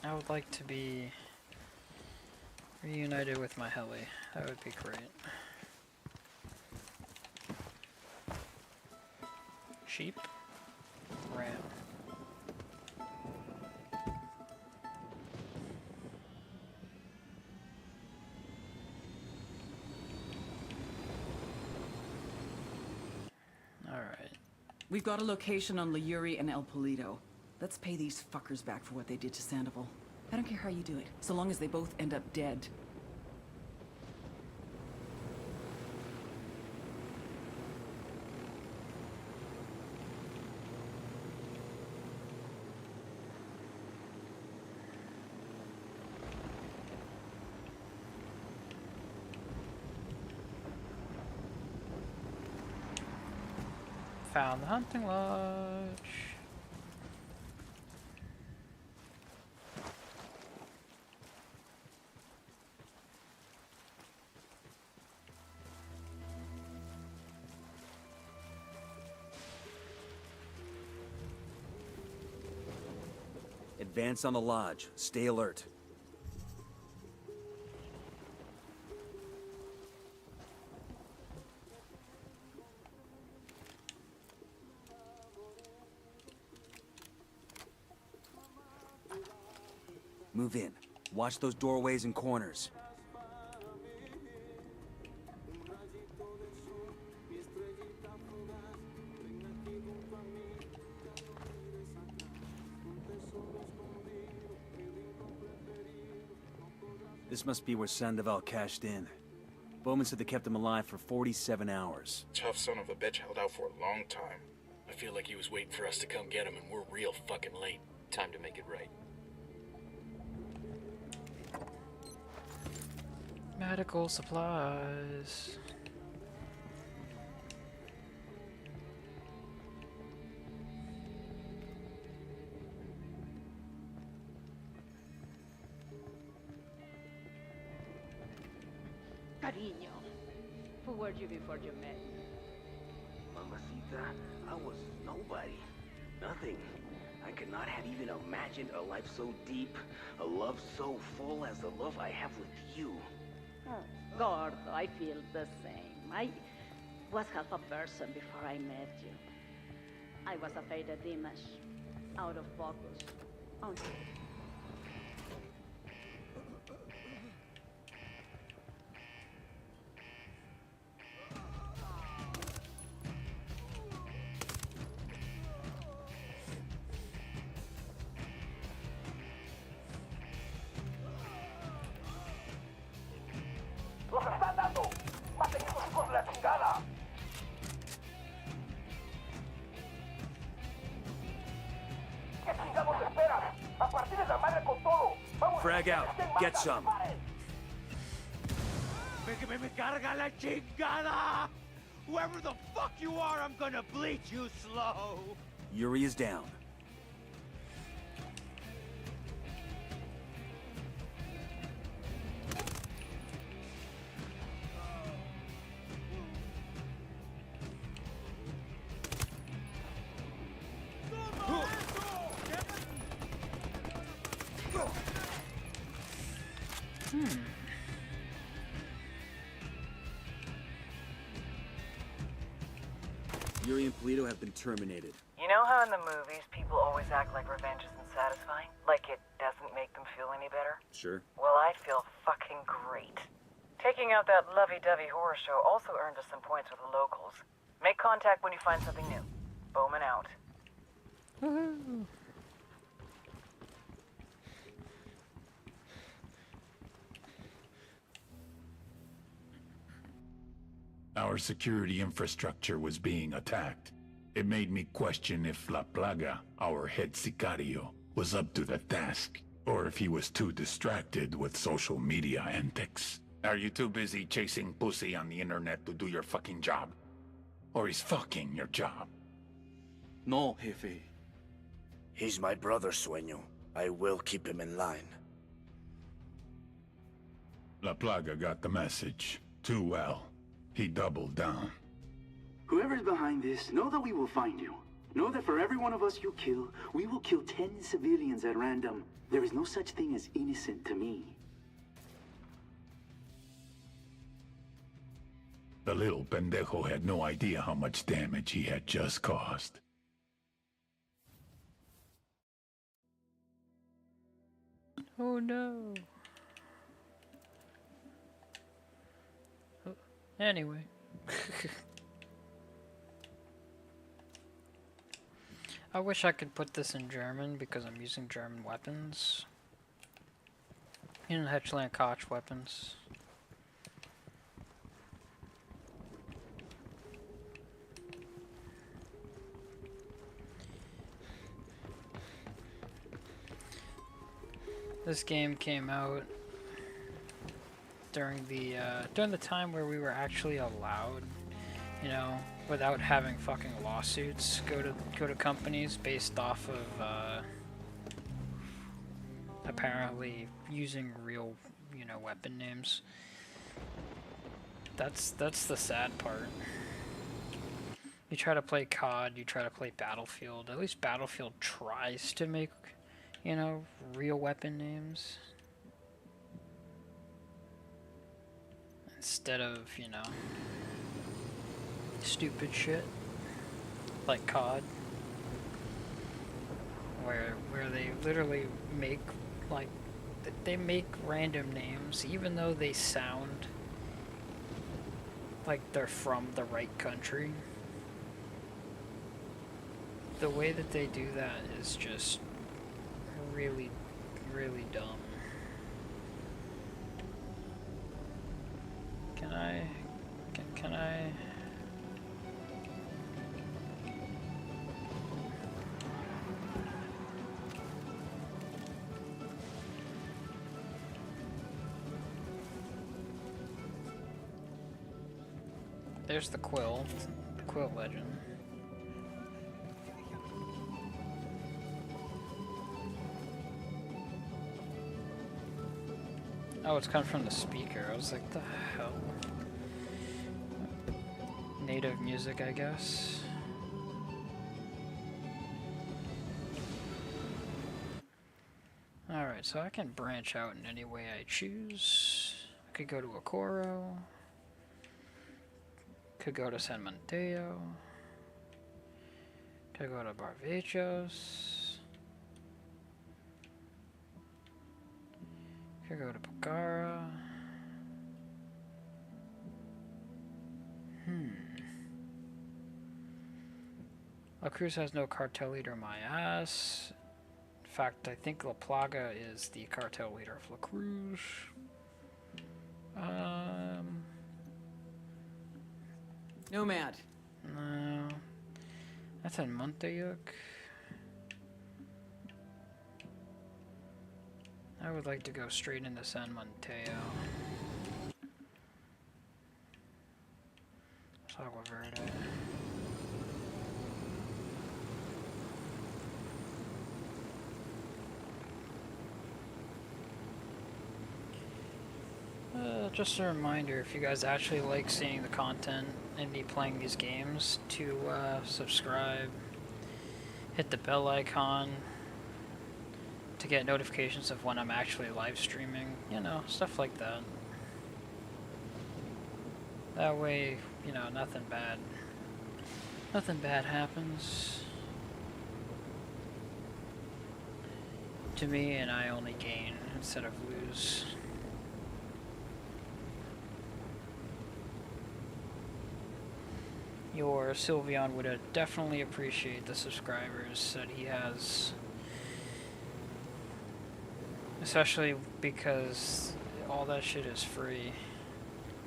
I would like to be reunited with my heli. That would be great. Sheep? Ram. We've got a location on Yuri and El Polito. Let's pay these fuckers back for what they did to Sandoval. I don't care how you do it, so long as they both end up dead. Found the hunting lodge. Advance on the lodge. Stay alert. Move in. Watch those doorways and corners. This must be where Sandoval cashed in. Bowman said they kept him alive for 47 hours. Tough son of a bitch held out for a long time. I feel like he was waiting for us to come get him, and we're real fucking late. Time to make it right. Medical supplies. Cariño, who were you before you met me? Mamacita, I was nobody. Nothing. I could not have even imagined a life so deep, a love so full as the love I have with you. Oh, Gordo, I feel the same. I was half a person before I met you. I was a faded image, out of focus. Oh, ¡Los están dando! ¡Maten esos hijos de la chingada! ¿Qué chingados esperan? ¡A partir de la madre con todo! ¡Vamos! Frag out. Get some. Me carga la chingada! Whoever the fuck you are, I'm gonna bleach you slow! Yuri is down. Yuri and Polito have been terminated. You know how in the movies people always act like revenge isn't satisfying? Like it doesn't make them feel any better? Sure. Well, I feel fucking great. Taking out that lovey-dovey horror show also earned us some points with the locals. Make contact when you find something new. Bowman out. Woohoo! Our security infrastructure was being attacked. It made me question if La Plaga, our head sicario, was up to the task, or if he was too distracted with social media antics. Are you too busy chasing pussy on the internet to do your fucking job? Or is fucking your job? No, Jefe. He's my brother, Sueño. I will keep him in line. La Plaga got the message. Too well. He doubled down. Whoever's behind this, know that we will find you. Know that for every one of us you kill, we will kill 10 civilians at random. There is no such thing as innocent to me. The little pendejo had no idea how much damage he had just caused. Oh no. Anyway. I wish I could put this in German because I'm using German weapons. Inhaltlich Koch weapons. This game came out during the time where we were actually allowed, you know, without having fucking lawsuits, go to companies based off of apparently using real, you know, weapon names. That's the sad part. You try to play COD, you try to play Battlefield. At least Battlefield tries to make, you know, real weapon names. Instead of, you know, stupid shit like COD, where they literally make, like, they make random names even though they sound like they're from the right country. The way that they do that is just really, really dumb. Can I? There's the quill legend. Oh, it's coming from the speaker. I was like, the hell? Native music, I guess. Alright, so I can branch out in any way I choose. I could go to Okoro. Could go to San Mateo. Could go to Barvechos. Could go to Pagara. La Cruz has no cartel leader, my ass. In fact, I think La Plaga is the cartel leader of La Cruz. Nomad. No. That's in Montayuk. I would like to go straight into San Mateo. Agua Verde. Just a reminder, if you guys actually like seeing the content and me playing these games, to subscribe, hit the bell icon to get notifications of when I'm actually live streaming, you know, stuff like that. That way, you know, nothing bad Nothing bad happens to me, and I only gain instead of lose. Your Sylveon would definitely appreciate the subscribers that he has. Especially because all that shit is free.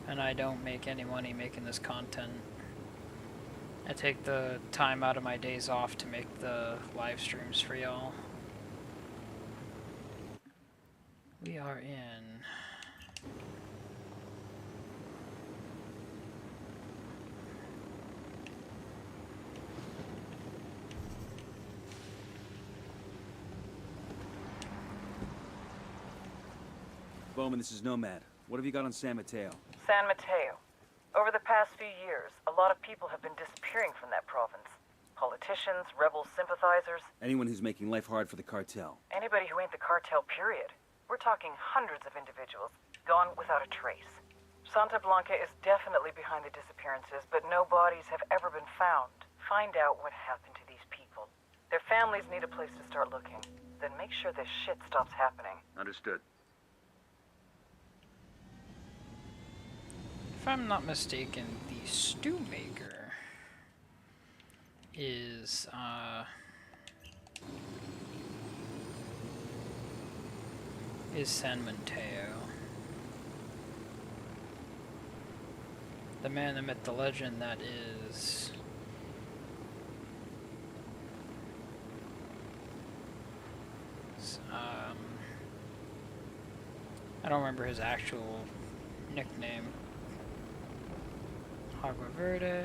And I don't make any money making this content. I take the time out of my days off to make the live streams for y'all. We are in... Bowman, this is Nomad. What have you got on San Mateo? San Mateo. Over the past few years, a lot of people have been disappearing from that province. Politicians, rebel sympathizers, Anyone who's making life hard for the cartel. anybody who ain't the cartel, period. We're talking hundreds of individuals, gone without a trace. Santa Blanca is definitely behind the disappearances, but no bodies have ever been found. Find out what happened to these people. Their families need a place to start looking. Then make sure this shit stops happening. Understood. If I'm not mistaken, the stew maker is San Mateo. The man, the myth, the legend that is I don't remember his actual nickname. Agua Verde.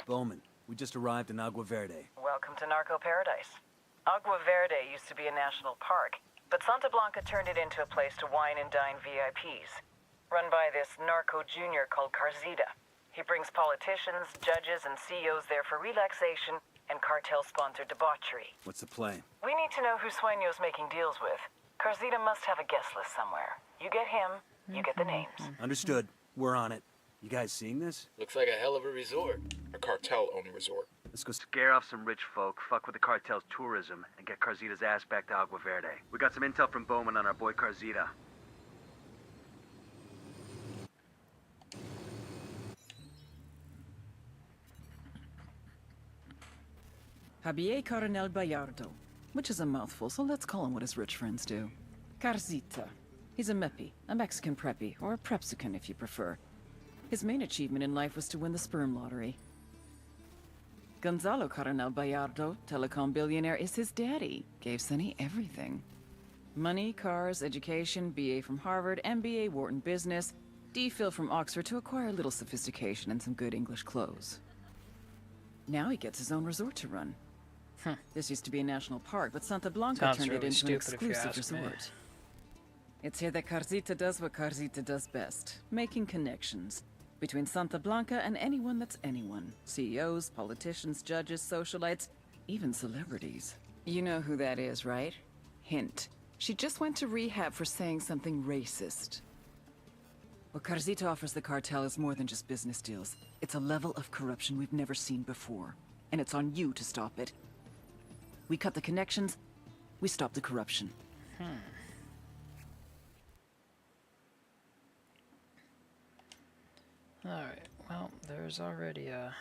Bowman, we just arrived in Agua Verde. Welcome to Narco Paradise. Agua Verde used to be a national park, but Santa Blanca turned it into a place to wine and dine VIPs. Run by this narco junior called Carzita. He brings politicians, judges, and CEOs there for relaxation and cartel-sponsored debauchery. What's the play? We need to know who Sueño's making deals with. Carzita must have a guest list somewhere. You get him, you get the names. Understood. We're on it. You guys seeing this? Looks like a hell of a resort. A cartel-owned resort. Let's go scare off some rich folk, fuck with the cartel's tourism, and get Carzita's ass back to Agua Verde. We got some intel from Bowman on our boy Carzita. Javier Coronel Bayardo, which is a mouthful, so let's call him what his rich friends do. Carzita. He's a meppy, a Mexican preppy, or a prepsican if you prefer. His main achievement in life was to win the sperm lottery. Gonzalo Coronel Bayardo, telecom billionaire, is his daddy. Gave Sonny everything. Money, cars, education, BA from Harvard, MBA Wharton Business, DPhil from Oxford to acquire a little sophistication and some good English clothes. Now he gets his own resort to run. This used to be a national park, but Santa Blanca Sounds turned really it into an stupid if you exclusive ask me. resort. It's here that Carzita does what Carzita does best, making connections between Santa Blanca and anyone that's anyone. CEOs, politicians, judges, socialites, even celebrities. You know who that is, right? Hint. She just went to rehab for saying something racist. What Carzita offers the cartel is more than just business deals. It's a level of corruption we've never seen before. And it's on you to stop it. We cut the connections, we stop the corruption. Alright, well, there's already a...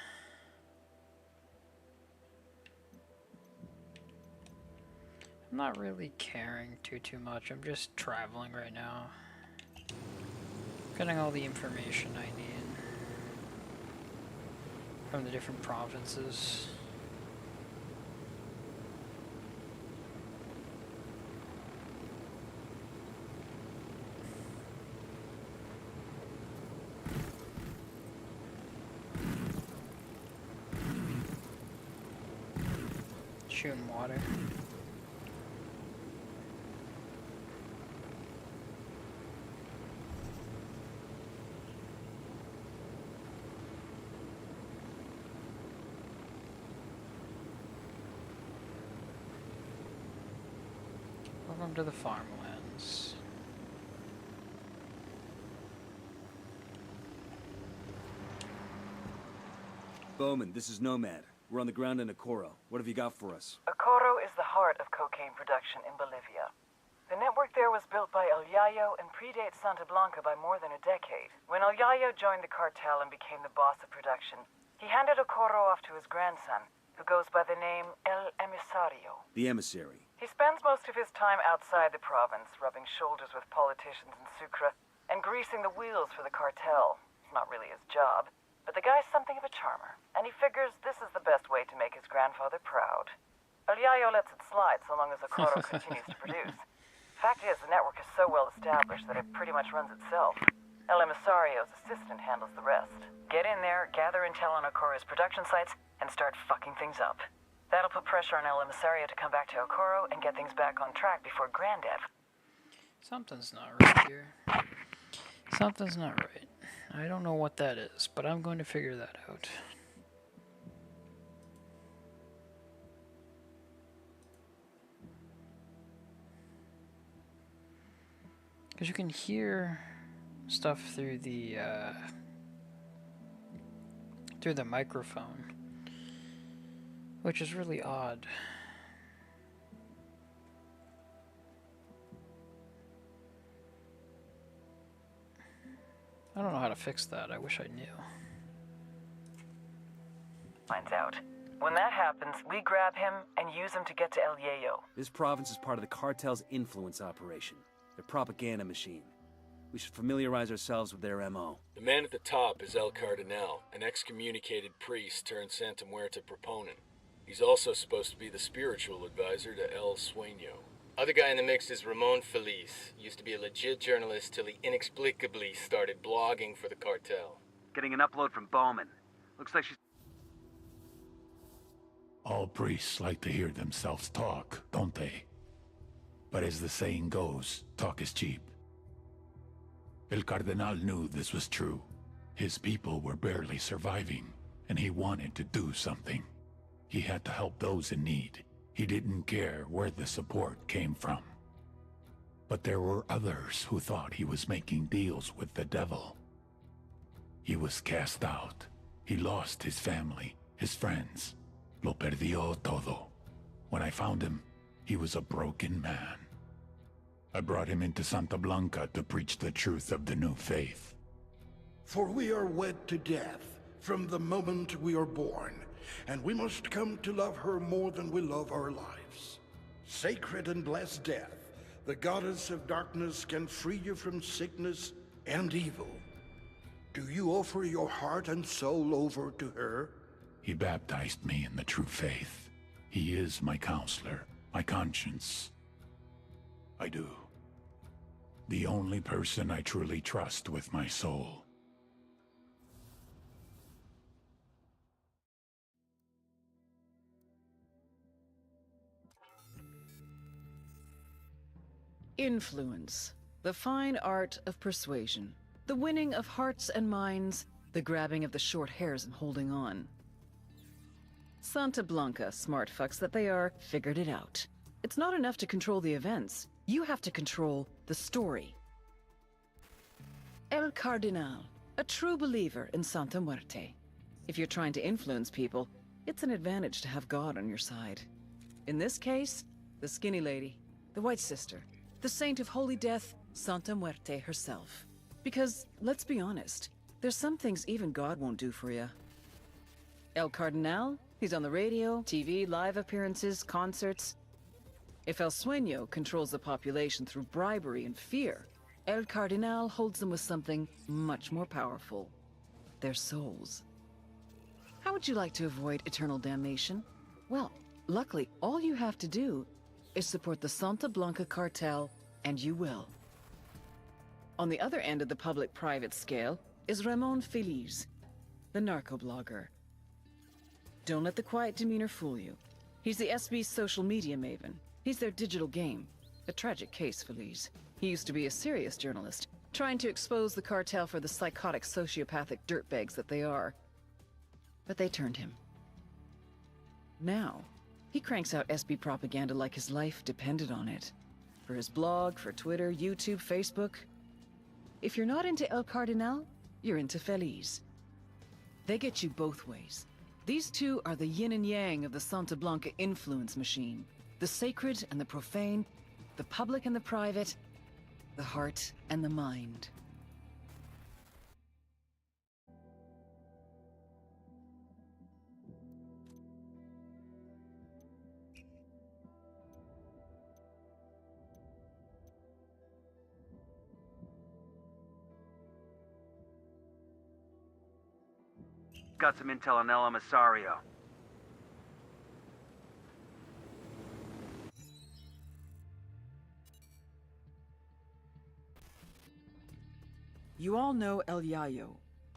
I'm not really caring too much. I'm just traveling right now. Getting all the information I need from the different provinces. Shooting water. Welcome to the farmlands. Bowman, this is Nomad. We're on the ground in Okoro. What have you got for us? Okoro is the heart of cocaine production in Bolivia. The network there was built by El Yayo and predates Santa Blanca by more than a decade. When El Yayo joined the cartel and became the boss of production, he handed Okoro off to his grandson, who goes by the name El Emisario. The emissary. He spends most of his time outside the province, rubbing shoulders with politicians in Sucre and greasing the wheels for the cartel. It's not really his job, but the guy's something of a charmer, and he figures this is the best way to make his grandfather proud. El Yayo lets it slide so long as Okoro continues to produce. Fact is, the network is so well established that it pretty much runs itself. El Emisario's assistant handles the rest. Get in there, gather intel on Okoro's production sites, and start fucking things up. That'll put pressure on El Emisario to come back to Okoro and get things back on track before Grandev. Something's not right here. Something's not right. I don't know what that is, but I'm going to figure that out. Because you can hear stuff through the microphone, which is really odd. I don't know how to fix that. I wish I knew. Finds out. When that happens, we grab him and use him to get to El Yayo. This province is part of the cartel's influence operation. Their propaganda machine. We should familiarize ourselves with their MO. The man at the top is El Cardinal, an excommunicated priest turned Santa Muerte proponent. He's also supposed to be the spiritual advisor to El Sueño. Other guy in the mix is Ramon Feliz. Used to be a legit journalist till he inexplicably started blogging for the cartel. Getting an upload from Bowman. Looks like she's... All priests like to hear themselves talk, don't they? But as the saying goes, talk is cheap. El Cardinal knew this was true. His people were barely surviving, and he wanted to do something. He had to help those in need. He didn't care where the support came from. But there were others who thought he was making deals with the devil. He was cast out. He lost his family, his friends. Lo perdió todo. When I found him, he was a broken man. I brought him into Santa Blanca to preach the truth of the new faith. For we are wed to death from the moment we are born, and we must come to love her more than we love our lives. Sacred and blessed death, the goddess of darkness can free you from sickness and evil. Do you offer your heart and soul over to her? He baptized me in the true faith. He is my counselor, my conscience. I do. The only person I truly trust with my soul. Influence. The fine art of persuasion. The winning of hearts and minds. The grabbing of the short hairs and holding on. Santa Blanca, smart fucks that they are, figured it out. It's not enough to control the events. You have to control the story. El Cardinal, a true believer in Santa Muerte. If you're trying to influence people, it's an advantage to have God on your side. In this case, the skinny lady, the White Sister, the Saint of Holy Death, Santa Muerte herself. Because, let's be honest, there's some things even God won't do for you. El Cardinal, he's on the radio, TV, live appearances, concerts. If El Sueño controls the population through bribery and fear, El Cardinal holds them with something much more powerful. Their souls. How would you like to avoid eternal damnation? Well, luckily, all you have to do is support the Santa Blanca cartel, and you will. On the other end of the public-private scale is Ramon Feliz, the narco-blogger. Don't let the quiet demeanor fool you. He's the SB's social media maven. He's their digital game. A tragic case, Feliz. He used to be a serious journalist, trying to expose the cartel for the psychotic, sociopathic dirtbags that they are. But they turned him. Now, he cranks out SB propaganda like his life depended on it. For his blog, for Twitter, YouTube, Facebook. If you're not into El Cardinal, you're into Feliz. They get you both ways. These two are the yin and yang of the Santa Blanca influence machine. The sacred and the profane, the public and the private, the heart and the mind. Got some intel on El Emisario. You all know El Yayo,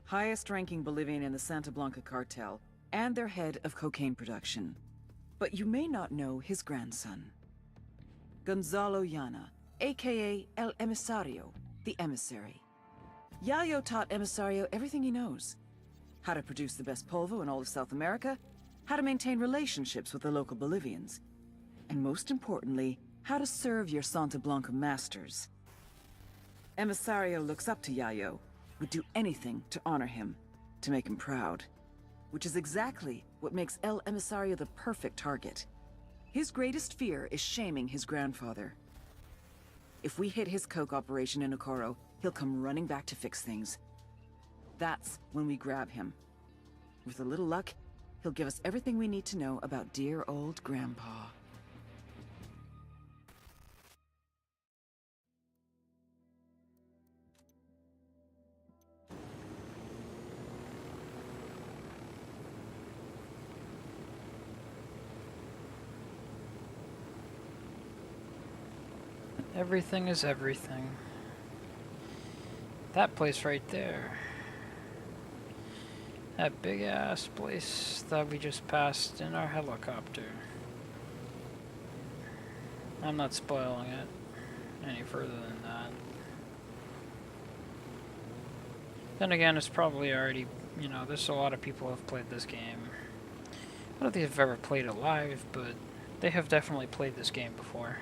highest-ranking Bolivian in the Santa Blanca cartel, and their head of cocaine production. But you may not know his grandson, Gonzalo Llana, aka El Emisario, the emissary. Yayo taught Emisario everything he knows. How to produce the best polvo in all of South America, how to maintain relationships with the local Bolivians, and most importantly, how to serve your Santa Blanca masters. Emisario looks up to Yayo, would do anything to honor him, to make him proud. Which is exactly what makes El Emisario the perfect target. His greatest fear is shaming his grandfather. If we hit his coke operation in Okoro, he'll come running back to fix things. That's when we grab him. With a little luck, he'll give us everything we need to know about dear old Grandpa. Everything is everything. That place right there. That big ass place that we just passed in our helicopter. I'm not spoiling it any further than that. Then again, it's probably already, you know, there's a lot of people who have played this game. I don't think they've ever played it live, but they have definitely played this game before.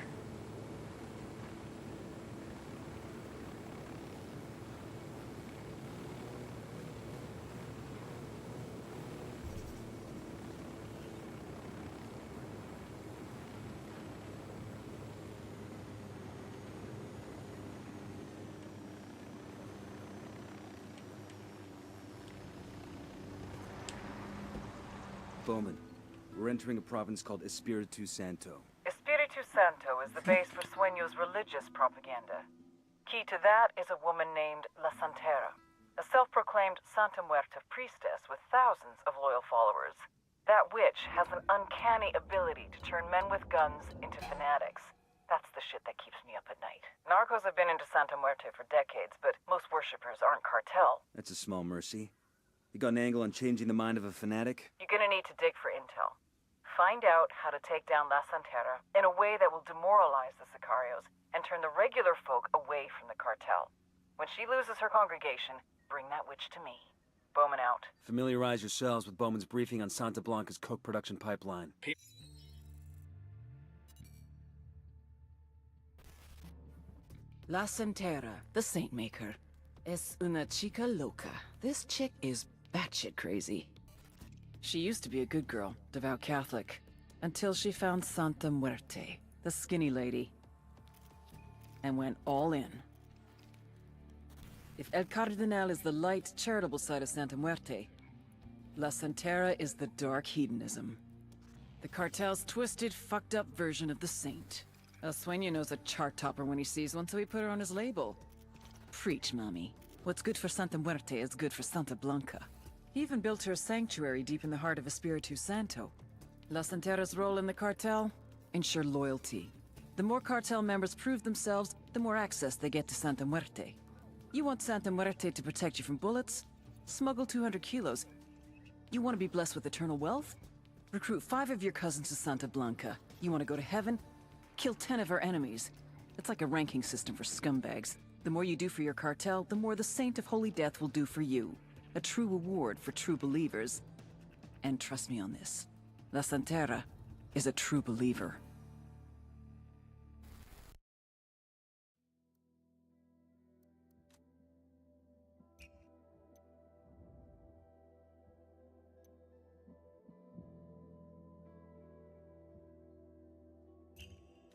Bowman, we're entering a province called Espiritu Santo. Espiritu Santo is the base for Sueño's religious propaganda. Key to that is a woman named La Santera, a self-proclaimed Santa Muerta priestess with thousands of loyal followers. That witch has an uncanny ability to turn men with guns into fanatics. That's the shit that keeps me up at night. Narcos have been into Santa Muerte for decades, but most worshippers aren't cartel. That's a small mercy. You got an angle on changing the mind of a fanatic? You're gonna need to dig for intel. Find out how to take down La Santera in a way that will demoralize the Sicarios and turn the regular folk away from the cartel. When she loses her congregation, bring that witch to me. Bowman out. Familiarize yourselves with Bowman's briefing on Santa Blanca's coke production pipeline. La Santera, the Saint Maker, es una chica loca. This chick is batshit crazy. She used to be a good girl, devout Catholic, until she found Santa Muerte, the skinny lady, and went all in. If El Cardinal is the light, charitable side of Santa Muerte, La Santera is the dark hedonism. The cartel's twisted, fucked up version of the saint. El Sueño knows a chart topper when he sees one, so he put her on his label. Preach, mommy. What's good for Santa Muerte is good for Santa Blanca. He even built her a sanctuary deep in the heart of Espiritu Santo. La Santera's role in the cartel? Ensure loyalty. The more cartel members prove themselves, the more access they get to Santa Muerte. You want Santa Muerte to protect you from bullets? Smuggle 200 kilos. You want to be blessed with eternal wealth? Recruit 5 of your cousins to Santa Blanca. You want to go to heaven? Kill 10 of her enemies. It's like a ranking system for scumbags. The more you do for your cartel, the more the Saint of Holy Death will do for you. A true reward for true believers. And trust me on this, La Santera is a true believer.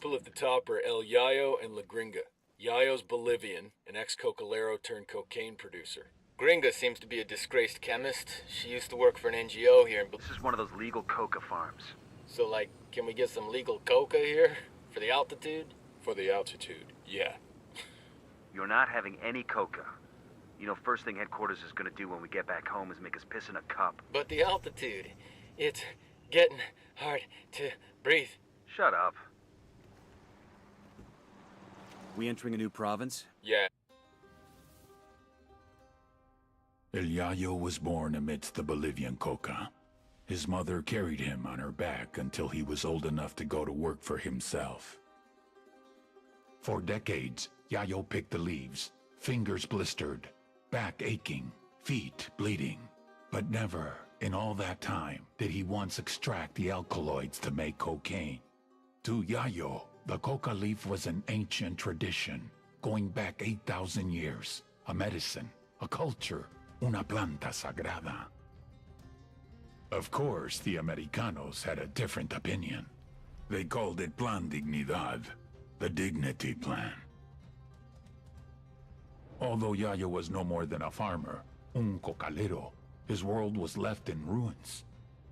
people at the top are El Yayo and La Gringa. Yayo's Bolivian, an ex-cocalero turned cocaine producer. Gringa seems to be a disgraced chemist. She used to work for an NGO here in... This is one of those legal coca farms. So, like, can we get some legal coca here? For the altitude? For the altitude, yeah. You're not having any coca. You know, first thing headquarters is gonna do when we get back home is make us piss in a cup. But the altitude, it's getting hard to breathe. Shut up. We entering a new province? Yeah. El Yayo was born amidst the Bolivian coca. His mother carried him on her back until he was old enough to go to work for himself. For decades, Yayo picked the leaves, fingers blistered, back aching, feet bleeding. But never, in all that time, did he once extract the alkaloids to make cocaine. To Yayo, the coca leaf was an ancient tradition, going back 8,000 years, a medicine, a culture, una planta sagrada. Of course, the Americanos had a different opinion. They called it Plan Dignidad, the Dignity Plan. Although Yayo was no more than a farmer, un cocalero, his world was left in ruins.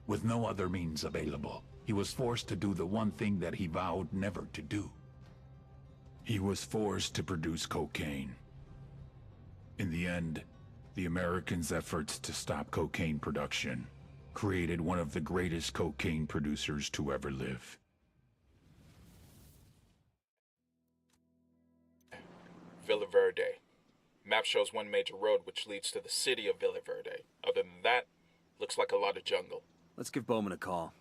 With no other means available, he was forced to do the one thing that he vowed never to do. He was forced to produce cocaine. In the end, the Americans' efforts to stop cocaine production created one of the greatest cocaine producers to ever live. Villa Verde. Map shows one major road which leads to the city of Villa Verde. Other than that, looks like a lot of jungle. Let's give Bowman a call.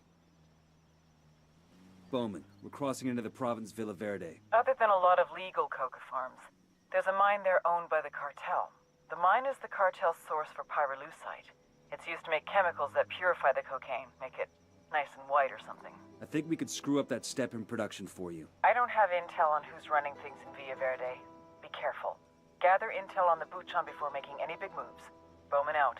Bowman, we're crossing into the province Villa Verde. Other than a lot of legal coca farms, there's a mine there owned by the cartel. The mine is the cartel's source for pyrolusite. It's used to make chemicals that purify the cocaine, make it nice and white or something. I think we could screw up that step in production for you. I don't have intel on who's running things in Villa Verde. Be careful. Gather intel on the Buchan before making any big moves. Bowman out.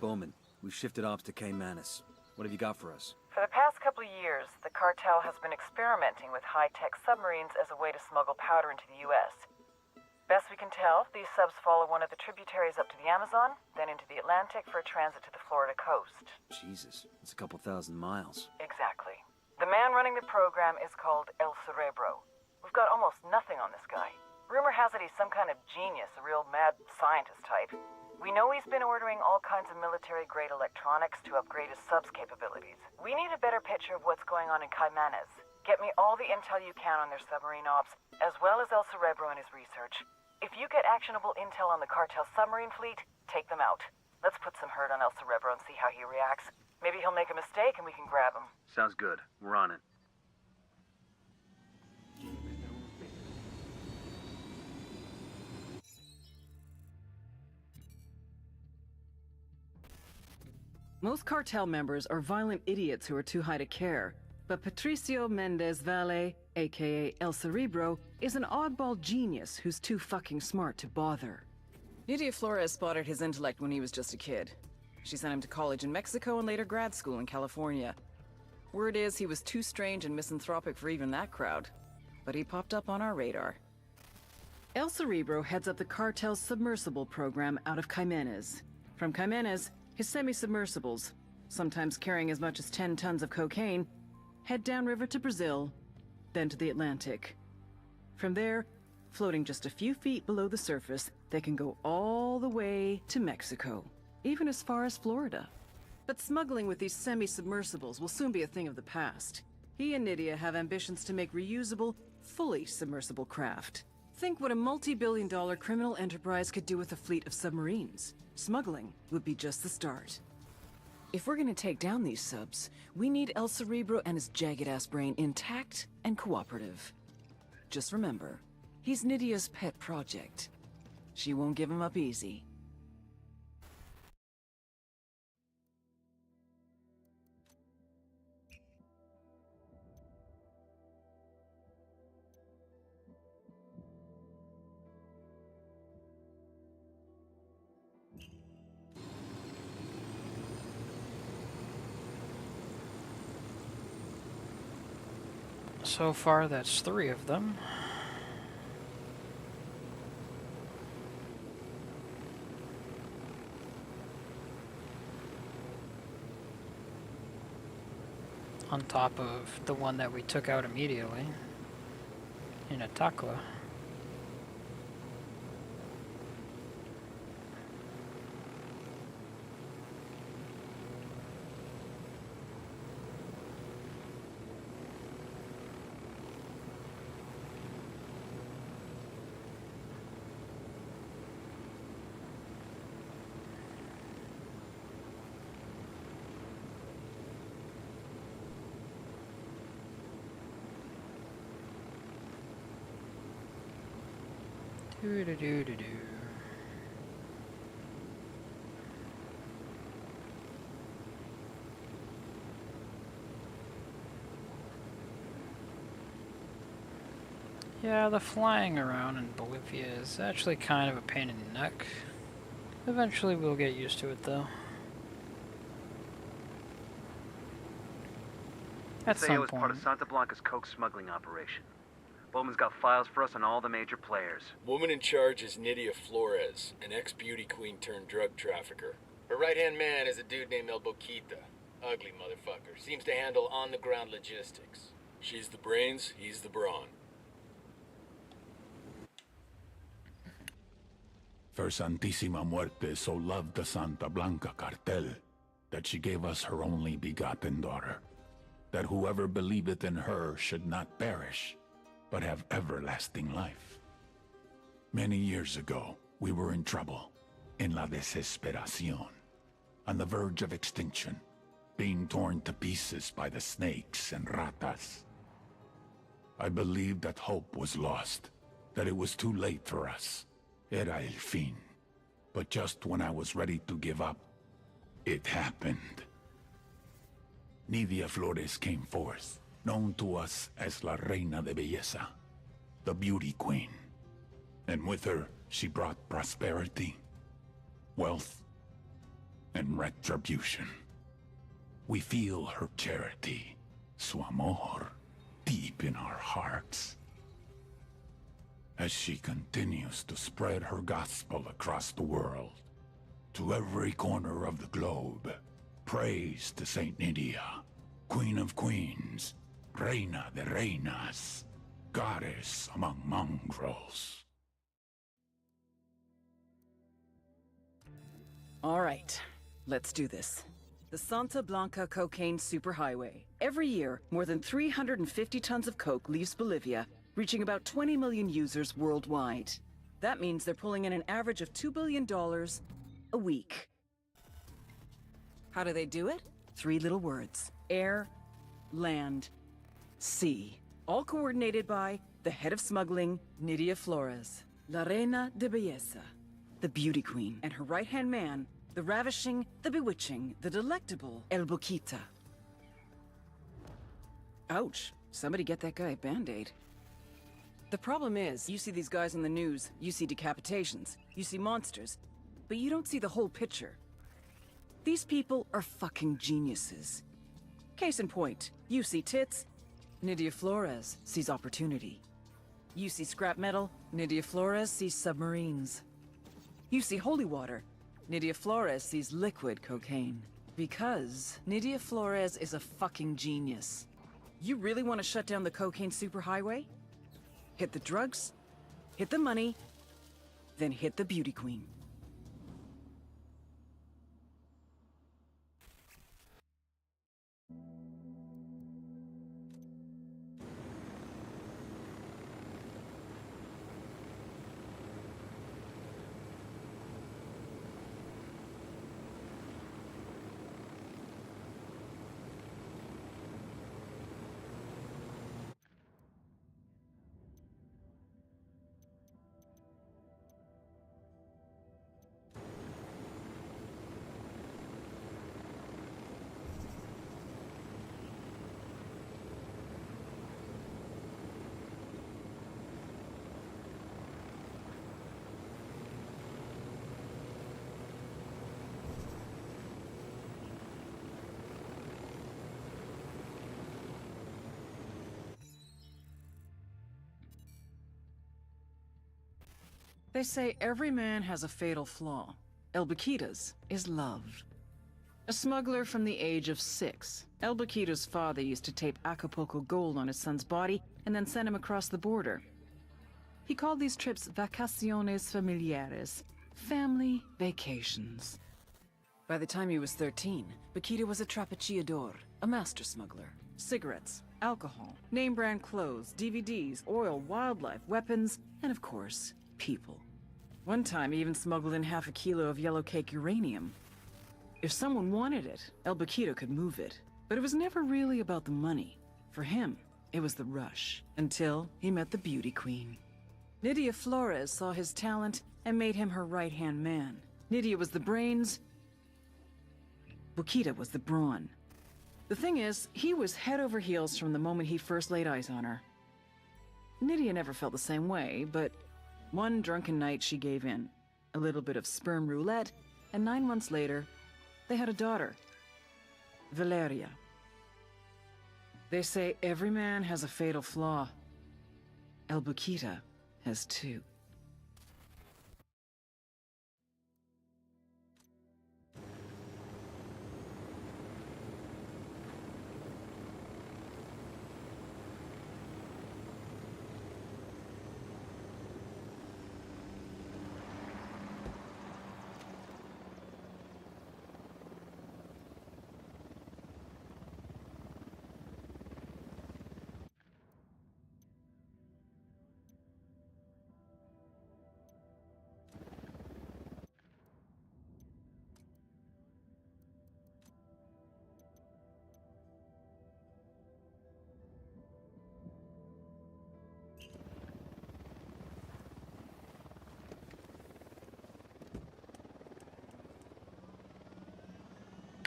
Bowman, we've shifted ops to K Manus. What have you got for us? For the past couple of years, the cartel has been experimenting with high-tech submarines as a way to smuggle powder into the U.S. Best we can tell, these subs follow one of the tributaries up to the Amazon, then into the Atlantic for a transit to the Florida coast. Jesus, it's a couple thousand miles. Exactly. The man running the program is called El Cerebro. We've got almost nothing on this guy. Rumor has it he's some kind of genius, a real mad scientist type. We know he's been ordering all kinds of military-grade electronics to upgrade his subs capabilities. We need a better picture of what's going on in Caimanes. Get me all the intel you can on their submarine ops, as well as El Cerebro and his research. If you get actionable intel on the cartel submarine fleet, take them out. Let's put some hurt on El Cerebro and see how he reacts. Maybe he'll make a mistake and we can grab him. Sounds good. We're on it. Most cartel members are violent idiots who are too high to care. But Patricio Mendez Valle, aka El Cerebro, is an oddball genius who's too fucking smart to bother. Nydia Flores spotted his intellect when he was just a kid. She sent him to college in Mexico and later grad school in California. Word is he was too strange and misanthropic for even that crowd. But he popped up on our radar. El Cerebro heads up the cartel's submersible program out of Jimenez. From Jimenez, his semi-submersibles, sometimes carrying as much as 10 tons of cocaine, head downriver to Brazil, then to the Atlantic. From there, floating just a few feet below the surface, they can go all the way to Mexico, even as far as Florida. But smuggling with these semi-submersibles will soon be a thing of the past. He and Nydia have ambitions to make reusable, fully submersible craft. Think what a multi-billion-dollar criminal enterprise could do with a fleet of submarines. Smuggling would be just the start. If we're gonna take down these subs, we need El Cerebro and his jagged-ass brain intact and cooperative. Just remember, he's Nydia's pet project. She won't give him up easy. So far, that's 3 of them. On top of the one that we took out immediately in Ataqua. Do-do-do-do-do. Yeah, the flying around in Bolivia is actually kind of a pain in the neck. Eventually we'll get used to it though. At some Sayo is point. part of Santa Blanca's coke smuggling operation. Bowman's got files for us on all the major players. Woman in charge is Nydia Flores, an ex-beauty queen turned drug trafficker. Her right-hand man is a dude named El Boquita. Ugly motherfucker. Seems to handle on-the-ground logistics. She's the brains, he's the brawn. For Santísima Muerte so loved the Santa Blanca cartel that she gave us her only begotten daughter, that whoever believeth in her should not perish, but have everlasting life. Many years ago, we were in trouble, in la desesperación, on the verge of extinction, being torn to pieces by the snakes and ratas. I believed that hope was lost, that it was too late for us. Era el fin. But just when I was ready to give up, it happened. Nydia Flores came forth, known to us as La Reina de Belleza, the Beauty Queen. And with her, she brought prosperity, wealth, and retribution. We feel her charity, su amor, deep in our hearts. As she continues to spread her gospel across the world, to every corner of the globe, praise to Saint Nydia, Queen of Queens, Reina de Reinas, Goddess among mongrels. All right, let's do this. The Santa Blanca Cocaine Superhighway. Every year, more than 350 tons of coke leaves Bolivia, reaching about 20 million users worldwide. That means they're pulling in an average of $2 billion a week. How do they do it? 3 little words. Air, land, sea. All coordinated by the head of smuggling, Nydia Flores. La Reina de Belleza. The beauty queen. And her right-hand man, the ravishing, the bewitching, the delectable El Boquita. Ouch. Somebody get that guy a Band-Aid. The problem is, you see these guys on the news, you see decapitations, you see monsters, but you don't see the whole picture. These people are fucking geniuses. Case in point, you see tits, Nydia Flores sees opportunity. You see scrap metal, Nydia Flores sees submarines. You see holy water, Nydia Flores sees liquid cocaine. Because Nydia Flores is a fucking genius. You really want to shut down the cocaine superhighway? Hit the drugs, hit the money, then hit the beauty queen. They say every man has a fatal flaw. El Boquita's is love. A smuggler from the age of 6, El Boquita's father used to tape Acapulco gold on his son's body and then send him across the border. He called these trips vacaciones familiares, family vacations. By the time he was 13, Boquita was a trapechiador, a master smuggler. Cigarettes, alcohol, name-brand clothes, DVDs, oil, wildlife, weapons, and of course, people. One time he even smuggled in half a kilo of yellow cake uranium. If someone wanted it, El Boquita could move it. But it was never really about the money. For him, it was the rush. Until he met the beauty queen. Nydia Flores saw his talent and made him her right-hand man. Nydia was the brains, Boquita was the brawn. The thing is, he was head over heels from the moment he first laid eyes on her. Nydia never felt the same way, but one drunken night she gave in. A little bit of sperm roulette, and 9 months later, they had a daughter, Valeria. They say every man has a fatal flaw. El Boquita has 2.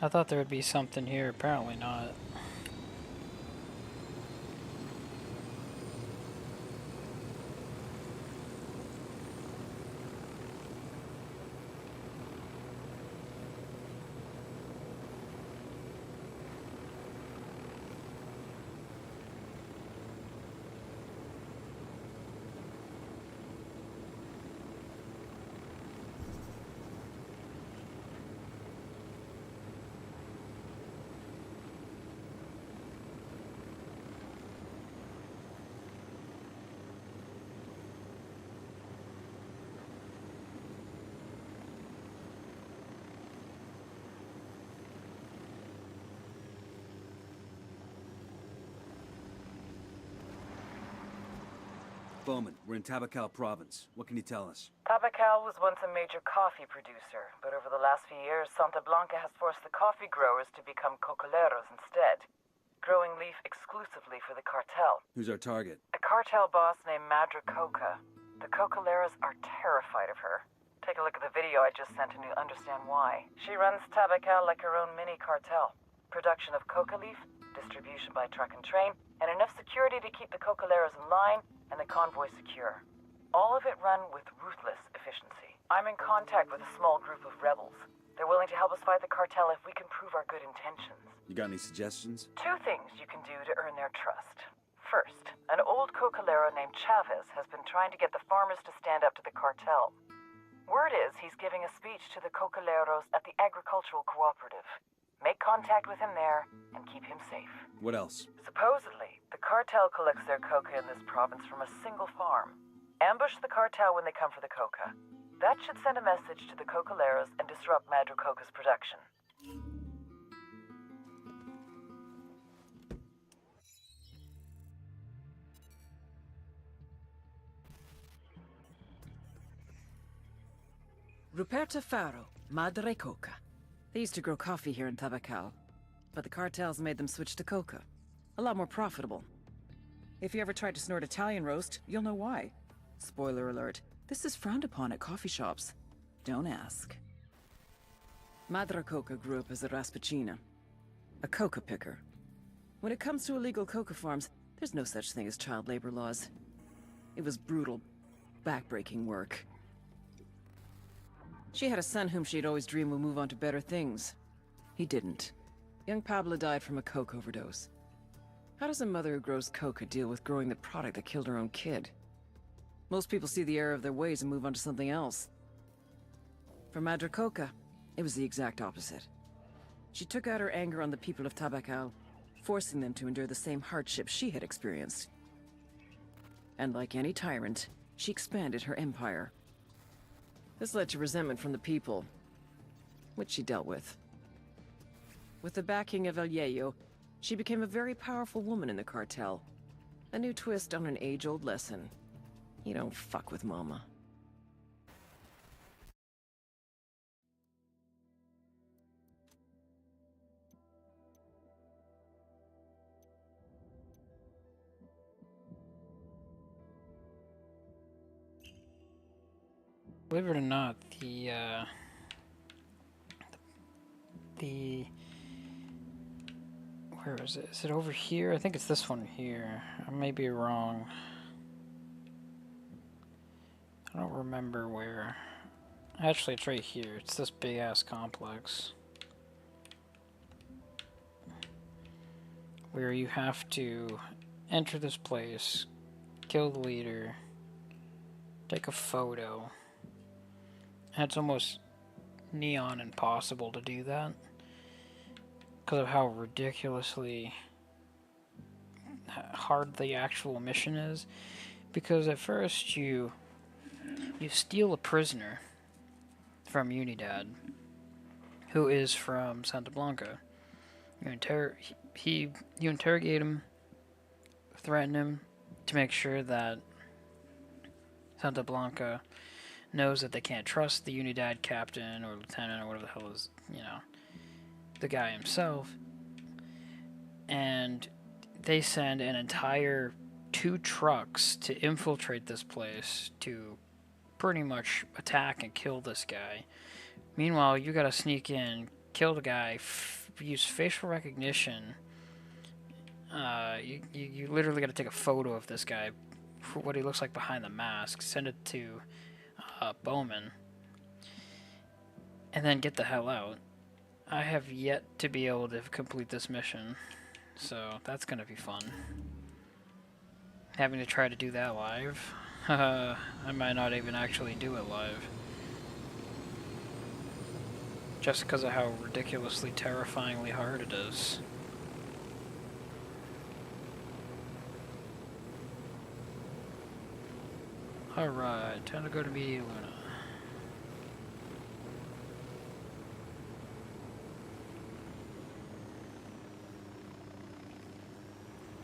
I thought there would be something here, apparently not. Bowman. We're in Tabacal Province. What can you tell us? Tabacal was once a major coffee producer, but over the last few years, Santa Blanca has forced the coffee growers to become cocoleros instead, growing leaf exclusively for the cartel. Who's our target? A cartel boss named Madra Coca. The cocoleros are terrified of her. Take a look at the video I just sent and you'll understand why. She runs Tabacal like her own mini cartel. Production of coca leaf, distribution by truck and train, and enough security to keep the cocoleros in line and the convoy secure. All of it run with ruthless efficiency. I'm in contact with a small group of rebels. They're willing to help us fight the cartel if we can prove our good intentions. You got any suggestions? 2 things you can do to earn their trust. First, an old cocolero named Chavez has been trying to get the farmers to stand up to the cartel. Word is he's giving a speech to the cocoleros at the agricultural cooperative. Make contact with him there and keep him safe. What else? Supposedly, the cartel collects their coca in this province from a single farm. Ambush the cartel when they come for the coca. That should send a message to the cocoleros and disrupt Madra Coca's production. Ruperta Faro, Madre Coca. They used to grow coffee here in Tabacal, but the cartels made them switch to coca. A lot more profitable. If you ever tried to snort Italian roast, you'll know why. Spoiler alert, this is frowned upon at coffee shops. Don't ask. Madre Coca grew up as a raspacina, a coca picker. When it comes to illegal coca farms, there's no such thing as child labor laws. It was brutal, backbreaking work. She had a son whom she'd always dreamed would move on to better things. He didn't. Young Pablo died from a coke overdose. How does a mother who grows coca deal with growing the product that killed her own kid? Most people see the error of their ways and move on to something else. For Madre Coca, it was the exact opposite. She took out her anger on the people of Tabacal, forcing them to endure the same hardships she had experienced. And like any tyrant, she expanded her empire. This led to resentment from the people, which she dealt with. With the backing of El Yayo, she became a very powerful woman in the cartel. A new twist on an age-old lesson. You don't fuck with Mama. Believe it or not, where is it? Is it over here? I think it's this one here. I may be wrong. I don't remember where. Actually, it's right here. It's this big-ass complex. Where you have to enter this place, kill the leader, take a photo. And it's almost neon impossible to do that because of how ridiculously hard the actual mission is. Because at first you steal a prisoner from Unidad, who is from Santa Blanca. You interrogate him, threaten him to make sure that Santa Blanca knows that they can't trust the Unidad captain or lieutenant or whatever the hell is, the guy himself. And they send an entire 2 trucks to infiltrate this place to pretty much attack and kill this guy. Meanwhile, you gotta sneak in, kill the guy, use facial recognition. You literally gotta take a photo of this guy, for what he looks like behind the mask, send it to Bowman, and then get the hell out. I have yet to be able to complete this mission, so that's gonna be fun. Having to try to do that live. I might not even actually do it live. Just because of how ridiculously terrifyingly hard it is. Alright, time to go to Media Luna.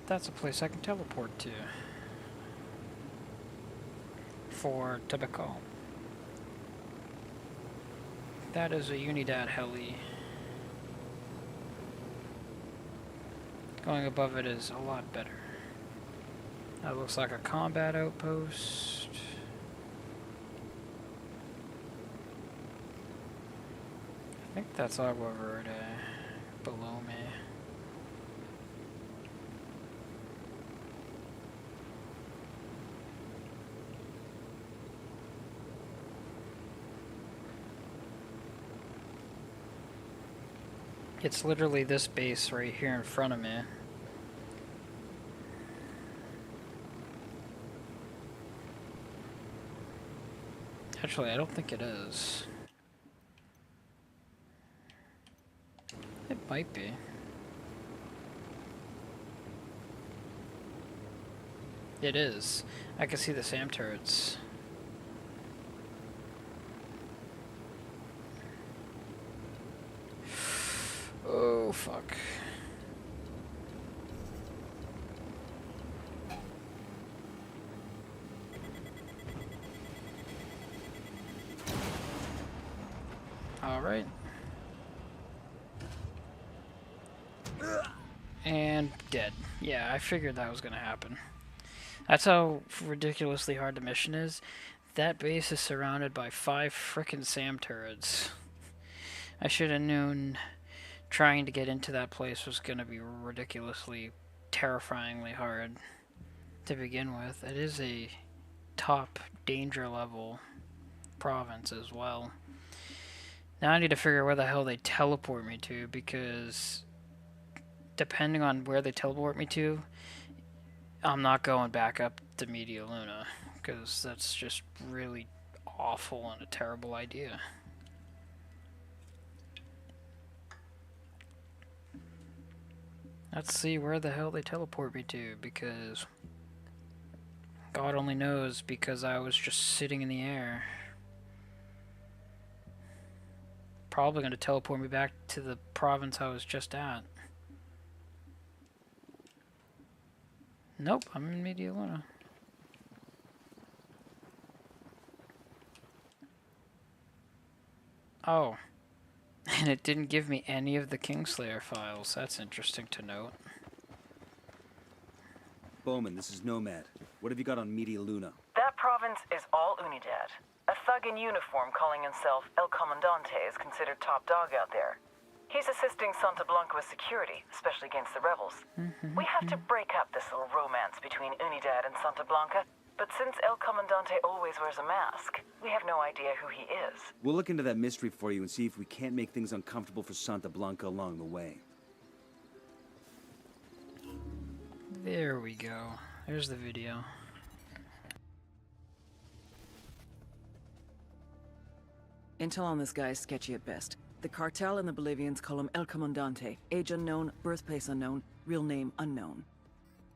That's a place I can teleport to. for Tobacco. That is a Unidad heli. Going above it is a lot better. That looks like a combat outpost. I think that's Agua Verde below me. It's literally this base right here in front of me. Actually, I don't think it is. It might be. It is. I can see the SAM turrets. Oh, fuck. Alright. And dead. Yeah, I figured that was gonna happen. That's how ridiculously hard the mission is. That base is surrounded by 5 frickin' SAM turrets. I should have known trying to get into that place was gonna be ridiculously, terrifyingly hard to begin with. It is a top danger level province as well. Now I need to figure out where the hell they teleport me to, because depending on where they teleport me to, I'm not going back up to Media Luna, because that's just really awful and a terrible idea. Let's see where the hell they teleport me to, because God only knows, because I was just sitting in the air. Probably going to teleport me back to the province I was just at. Nope, I'm in Media Luna. Oh. And it didn't give me any of the Kingslayer files. That's interesting to note. Bowman, this is Nomad. What have you got on Media Luna? That province is all Unidad. A thug in uniform calling himself El Comandante is considered top dog out there. He's assisting Santa Blanca with security, especially against the rebels. We have to break up this little romance between Unidad and Santa Blanca, but since El Comandante always wears a mask, we have no idea who he is. We'll look into that mystery for you and see if we can't make things uncomfortable for Santa Blanca along the way. There we go. There's the video. Intel on this guy is sketchy at best. The cartel and the Bolivians call him El Comandante. Age unknown, birthplace unknown, real name unknown.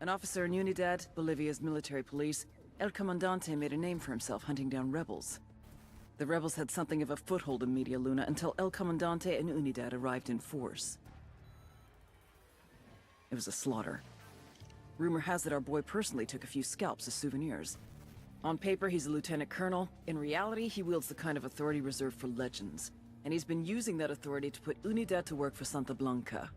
An officer in Unidad, Bolivia's military police, El Comandante made a name for himself hunting down rebels. The rebels had something of a foothold in Media Luna until El Comandante and Unidad arrived in force. It was a slaughter. Rumor has it our boy personally took a few scalps as souvenirs. On paper, he's a lieutenant colonel. In reality, he wields the kind of authority reserved for legends. And he's been using that authority to put Unidad to work for Santa Blanca.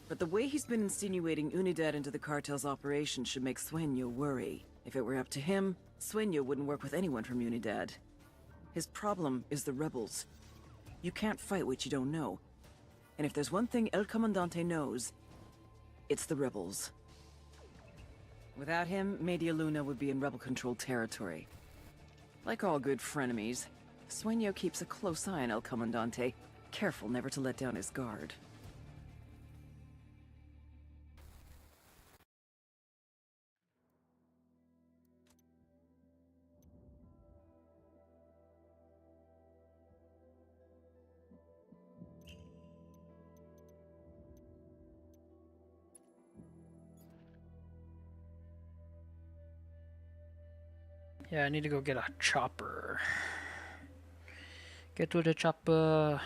But the way he's been insinuating Unidad into the cartel's operation should make Sueño worry. If it were up to him, Sueño wouldn't work with anyone from Unidad. His problem is the rebels. You can't fight what you don't know. And if there's one thing El Comandante knows, it's the rebels. Without him, Media Luna would be in rebel-controlled territory. Like all good frenemies, Sueño keeps a close eye on El Comandante, careful never to let down his guard. Yeah, I need to go get a chopper. Get to the chopper.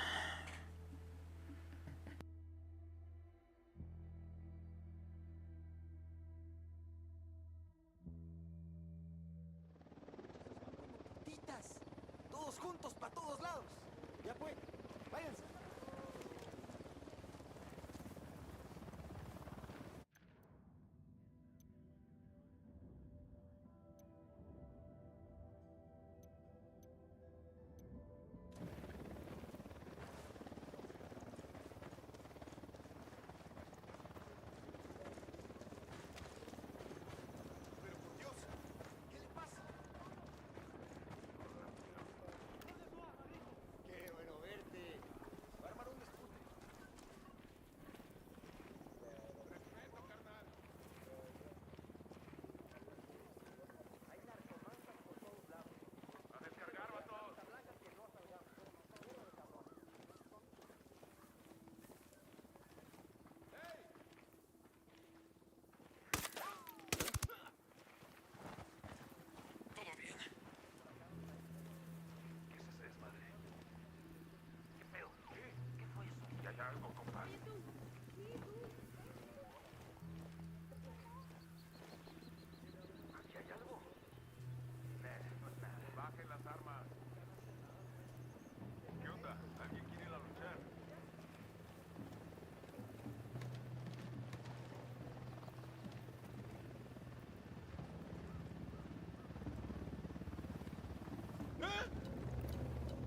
vueltas. Todos juntos, para todos lados. Ya fue. Váyanse.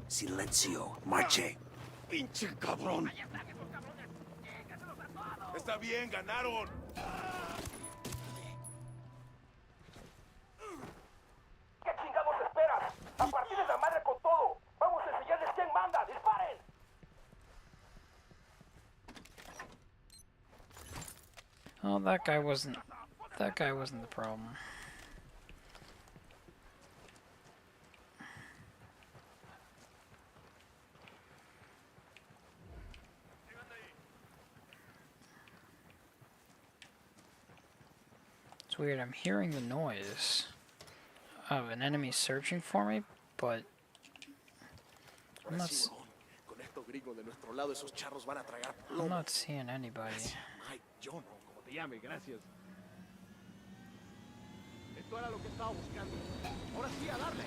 Silencio, marche. ¡Pinche cabrón! Está bien, ganaron. ¿Qué chingados esperas? ¡A partir de la madre con todo! ¡Vamos a enseñarles quién manda! ¡Disparen! Oh, that guy wasn't the problem. It's weird, I'm hearing the noise of an enemy searching for me, but I'm not seeing anybody. Mike, yo no, como te llame, gracias. Esto era lo que estaba buscando. Ahora sí, a darle.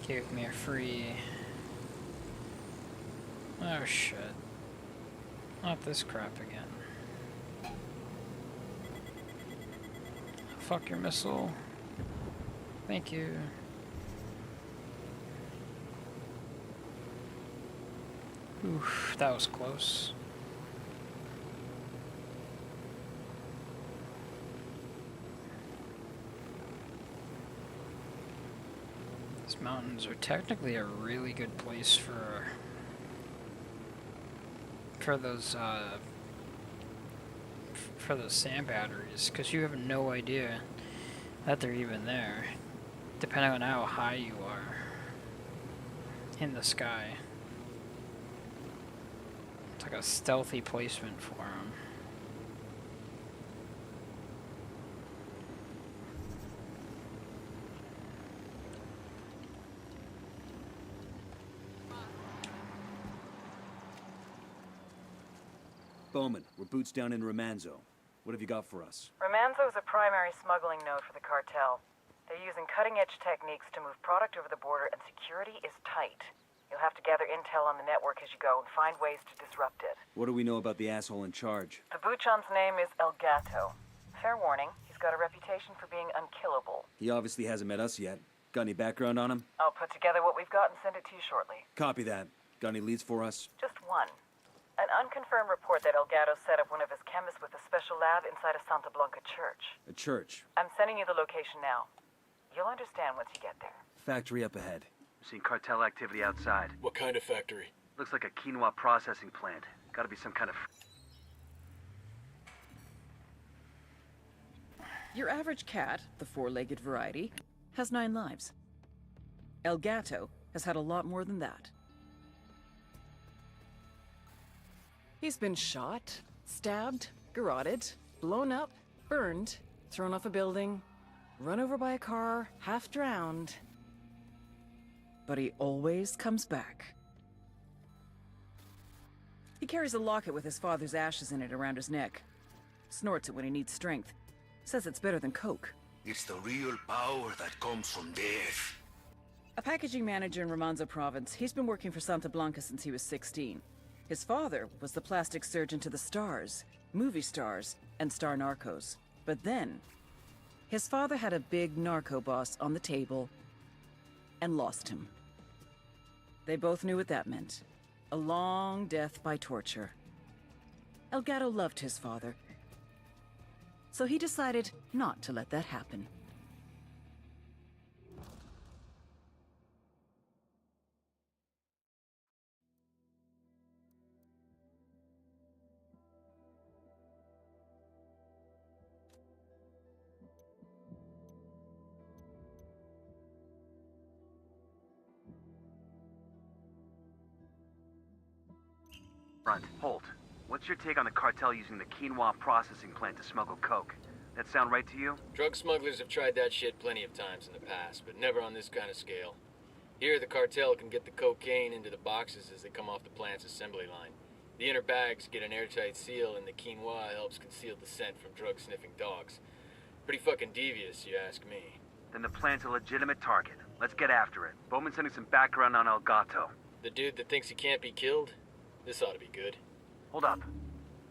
Gave me a free... Oh shit. Not this crap again. Fuck your missile. Thank you. Oof, that was close. These mountains are technically a really good place for those sand batteries, because you have no idea that they're even there, depending on how high you are in the sky. It's like a stealthy placement for them. Bowman, we're boots down in Romanzo. What have you got for us? Romanzo is a primary smuggling node for the cartel. They're using cutting-edge techniques to move product over the border, and security is tight. You'll have to gather intel on the network as you go and find ways to disrupt it. What do we know about the asshole in charge? The Buchon's name is El Gato. Fair warning, he's got a reputation for being unkillable. He obviously hasn't met us yet. Got any background on him? I'll put together what we've got and send it to you shortly. Copy that. Got any leads for us? Just one. An unconfirmed report that El Gato set up one of his chemists with a special lab inside a Santa Blanca church. A church? I'm sending you the location now. You'll understand once you get there. Factory up ahead. We've seen cartel activity outside. What kind of factory? Looks like a quinoa processing plant. Gotta be some kind of... Your average cat, the four-legged variety, has 9 lives. El Gato has had a lot more than that. He's been shot, stabbed, garroted, blown up, burned, thrown off a building, run over by a car, half drowned. But he always comes back. He carries a locket with his father's ashes in it around his neck. Snorts it when he needs strength. Says it's better than coke. It's the real power that comes from death. A packaging manager in Romanzo province. He's been working for Santa Blanca since he was 16. His father was the plastic surgeon to the stars, movie stars, and star narcos. But then, his father had a big narco boss on the table and lost him. They both knew what that meant. A long death by torture. El Gato loved his father, so he decided not to let that happen. Front, Holt, what's your take on the cartel using the quinoa processing plant to smuggle coke? That sound right to you? Drug smugglers have tried that shit plenty of times in the past, but never on this kind of scale. Here, the cartel can get the cocaine into the boxes as they come off the plant's assembly line. The inner bags get an airtight seal, and the quinoa helps conceal the scent from drug-sniffing dogs. Pretty fucking devious, you ask me. Then the plant's a legitimate target. Let's get after it. Bowman's sending some background on El Gato. The dude that thinks he can't be killed? This ought to be good. Hold up.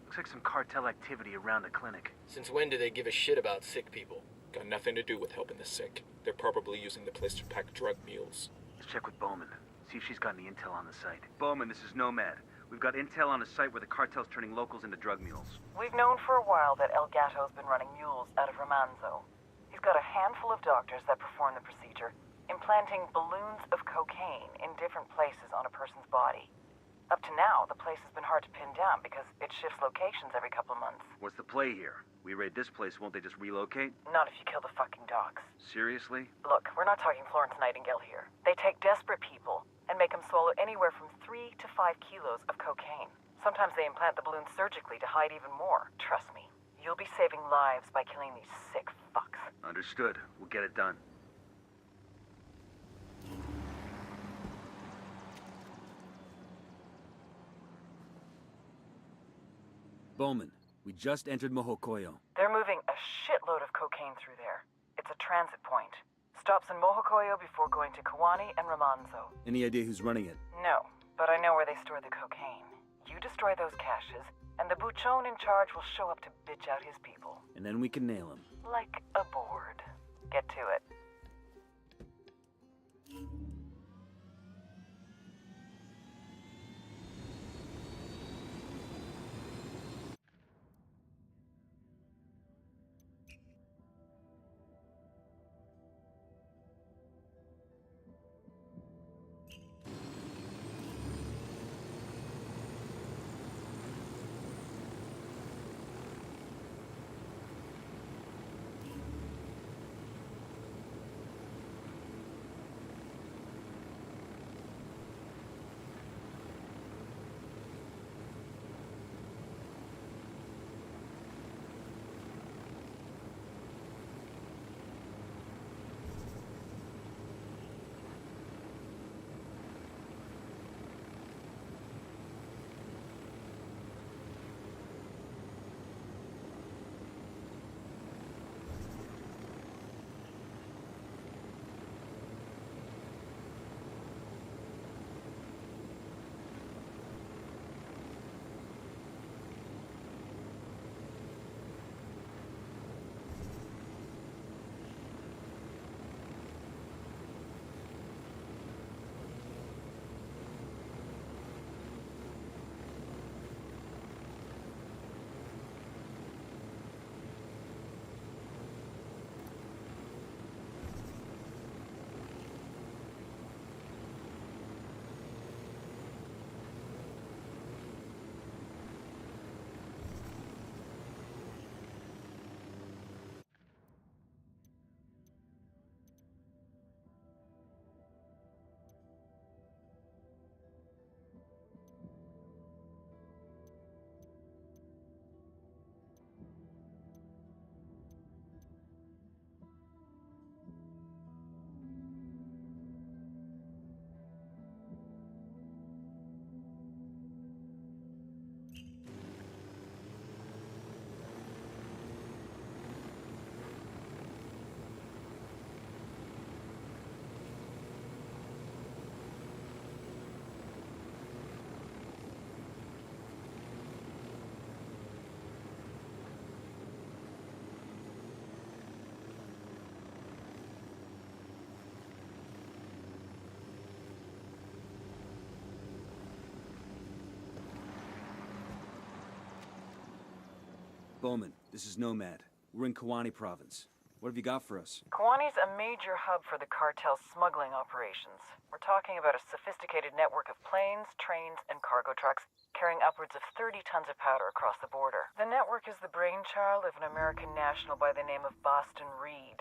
Looks like some cartel activity around the clinic. Since when do they give a shit about sick people? Got nothing to do with helping the sick. They're probably using the place to pack drug mules. Let's check with Bowman. See if she's got any intel on the site. Bowman, this is Nomad. We've got intel on a site where the cartel's turning locals into drug mules. We've known for a while that El Gato's been running mules out of Romanzo. He's got a handful of doctors that perform the procedure, implanting balloons of cocaine in different places on a person's body. Up to now, the place has been hard to pin down because it shifts locations every couple of months. What's the play here? We raid this place, won't they just relocate? Not if you kill the fucking docs. Seriously? Look, we're not talking Florence Nightingale here. They take desperate people and make them swallow anywhere from 3 to 5 kilos of cocaine. Sometimes they implant the balloons surgically to hide even more. Trust me, you'll be saving lives by killing these sick fucks. Understood. We'll get it done. Bowman, we just entered Mojocoyo. They're moving a shitload of cocaine through there. It's a transit point. Stops in Mojocoyo before going to Kawani and Romanzo. Any idea who's running it? No, but I know where they store the cocaine. You destroy those caches, and the buchon in charge will show up to bitch out his people. And then we can nail him. Like a board. Get to it. Bowman, this is Nomad. We're in Kawani province. What have you got for us? Kawani's a major hub for the cartel's smuggling operations. We're talking about a sophisticated network of planes, trains, and cargo trucks carrying upwards of 30 tons of powder across the border. The network is the brainchild of an American national by the name of Boston Reed.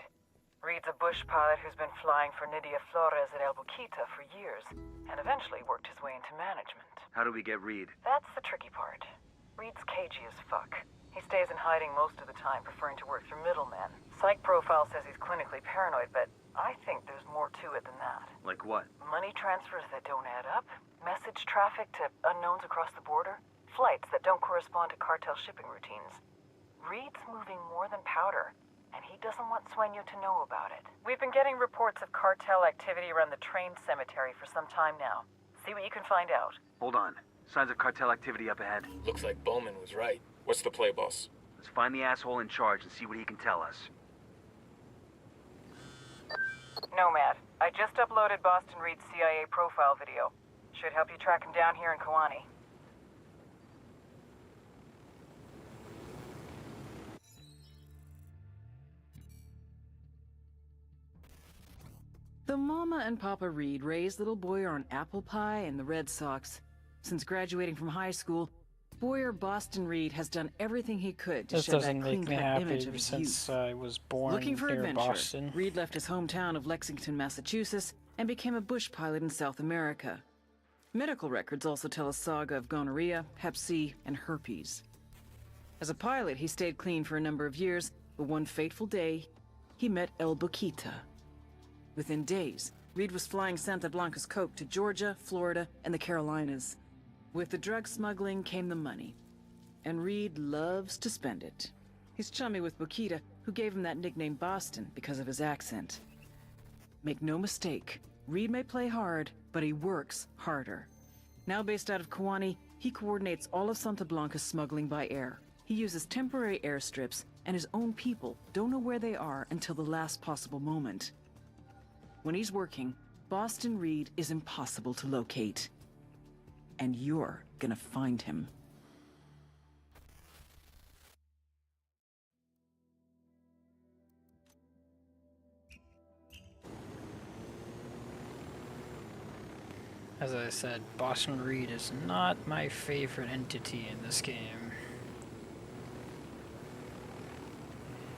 Reed's a bush pilot who's been flying for Nydia Flores at El Boquita for years, and eventually worked his way into management. How do we get Reed? That's the tricky part. Reed's cagey as fuck. He stays in hiding most of the time, preferring to work through middlemen. Psych profile says he's clinically paranoid, but I think there's more to it than that. Like what? Money transfers that don't add up, message traffic to unknowns across the border, flights that don't correspond to cartel shipping routines. Reed's moving more than powder, and he doesn't want Sueño to know about it. We've been getting reports of cartel activity around the train cemetery for some time now. See what you can find out. Hold on. Signs of cartel activity up ahead. Looks like Bowman was right. What's the play, boss? Let's find the asshole in charge and see what he can tell us. Nomad, I just uploaded Boston Reed's CIA profile video. Should help you track him down here in Kawani. The Mama and Papa Reed raised little Boyer on apple pie and the Red Sox. Since graduating from high school, Boyer Boston Reed has done everything he could to This shed that doesn't make me clean-cut image happy of his since youth. I was born Looking for near adventure, Boston. Reed left his hometown of Lexington, Massachusetts, and became a bush pilot in South America. Medical records also tell a saga of gonorrhea, hep C, and herpes. As a pilot, he stayed clean for a number of years, but one fateful day, he met El Boquita. Within days, Reed was flying Santa Blanca's coke to Georgia, Florida, and the Carolinas. With the drug smuggling came the money, and Reed loves to spend it. He's chummy with Boquita, who gave him that nickname Boston because of his accent. Make no mistake, Reed may play hard, but he works harder. Now based out of Kawani, he coordinates all of Santa Blanca's smuggling by air. He uses temporary airstrips, and his own people don't know where they are until the last possible moment. When he's working, Boston Reed is impossible to locate. And you're gonna find him. As I said, Boston Reed is not my favorite entity in this game.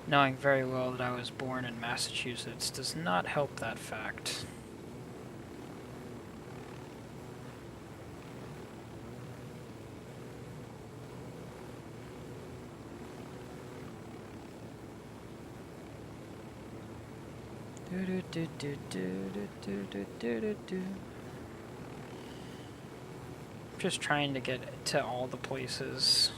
Knowing very well that I was born in Massachusetts does not help that fact. Just trying to get to all the places.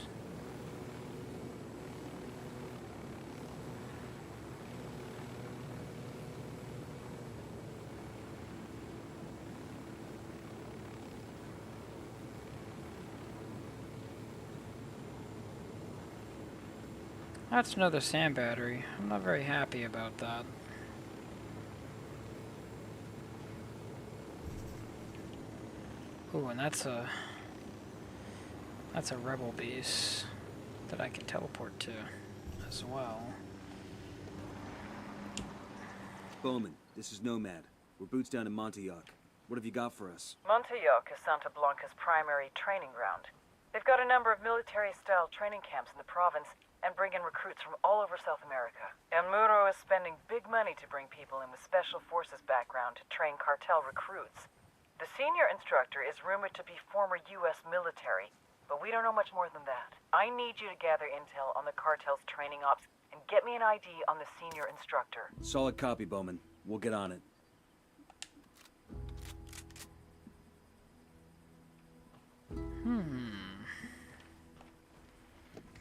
That's another sand battery. I'm not very happy about that. Ooh, and that's a rebel base that I can teleport to as well. Bowman, this is Nomad. We're boots down in Montauk. What have you got for us? Montauk is Santa Blanca's primary training ground. They've got a number of military-style training camps in the province and bring in recruits from all over South America. El Muro is spending big money to bring people in with special forces background to train cartel recruits. The senior instructor is rumored to be former U.S. military, but we don't know much more than that. I need you to gather intel on the cartel's training ops and get me an ID on the senior instructor. Solid copy, Bowman. We'll get on it.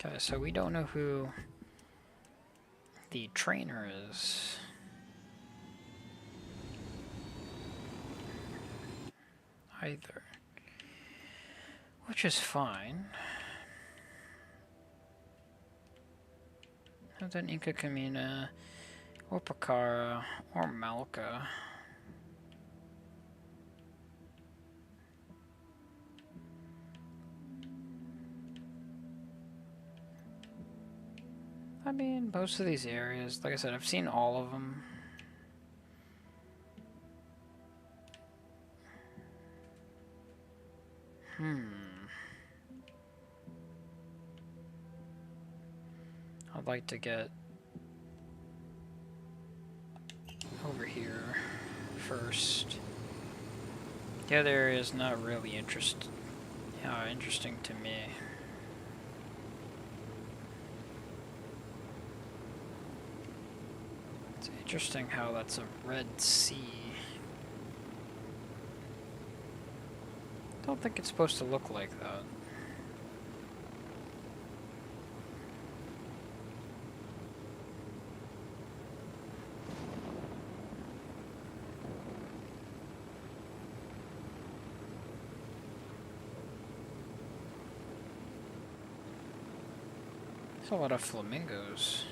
Okay, so we don't know who the trainer is. Either. Which is fine. And then Inca Camina, or Pakara, or Malca. I mean, most of these areas, like I said, I've seen all of them. I'd like to get over here first. The other area is not really interesting to me. It's interesting how that's a Red Sea. Don't think it's supposed to look like that. There's a lot of flamingos.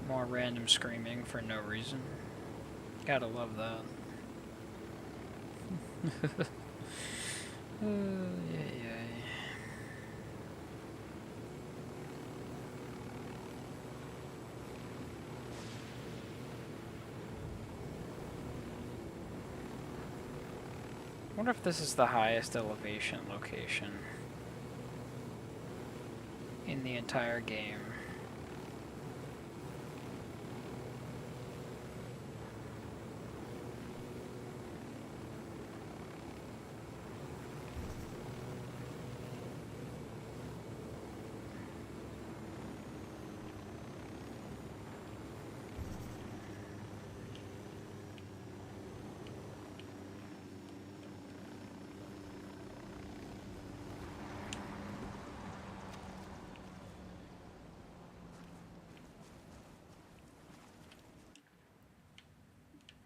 More random screaming for no reason. Gotta love that. Yeah. I wonder if this is the highest elevation location in the entire game.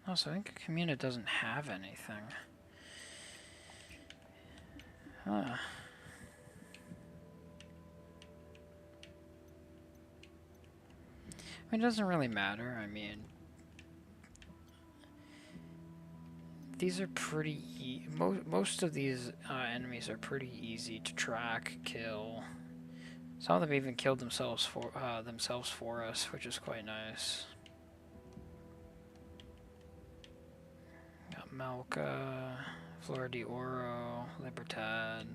Also, I think Comuna doesn't have anything. Huh. I mean, it doesn't really matter. I mean, these are pretty most of these enemies are pretty easy to track, kill. Some of them even killed themselves for us, which is quite nice. Got Malca, Flor de Oro, Libertad.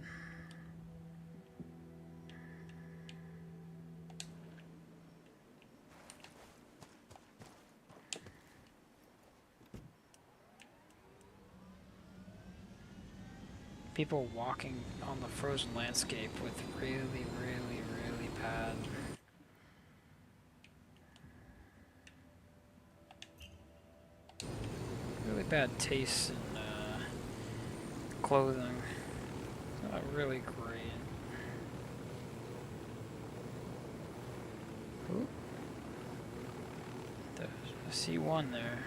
People walking on the frozen landscape with really bad taste in clothing. Not really great. Ooh. I see one there.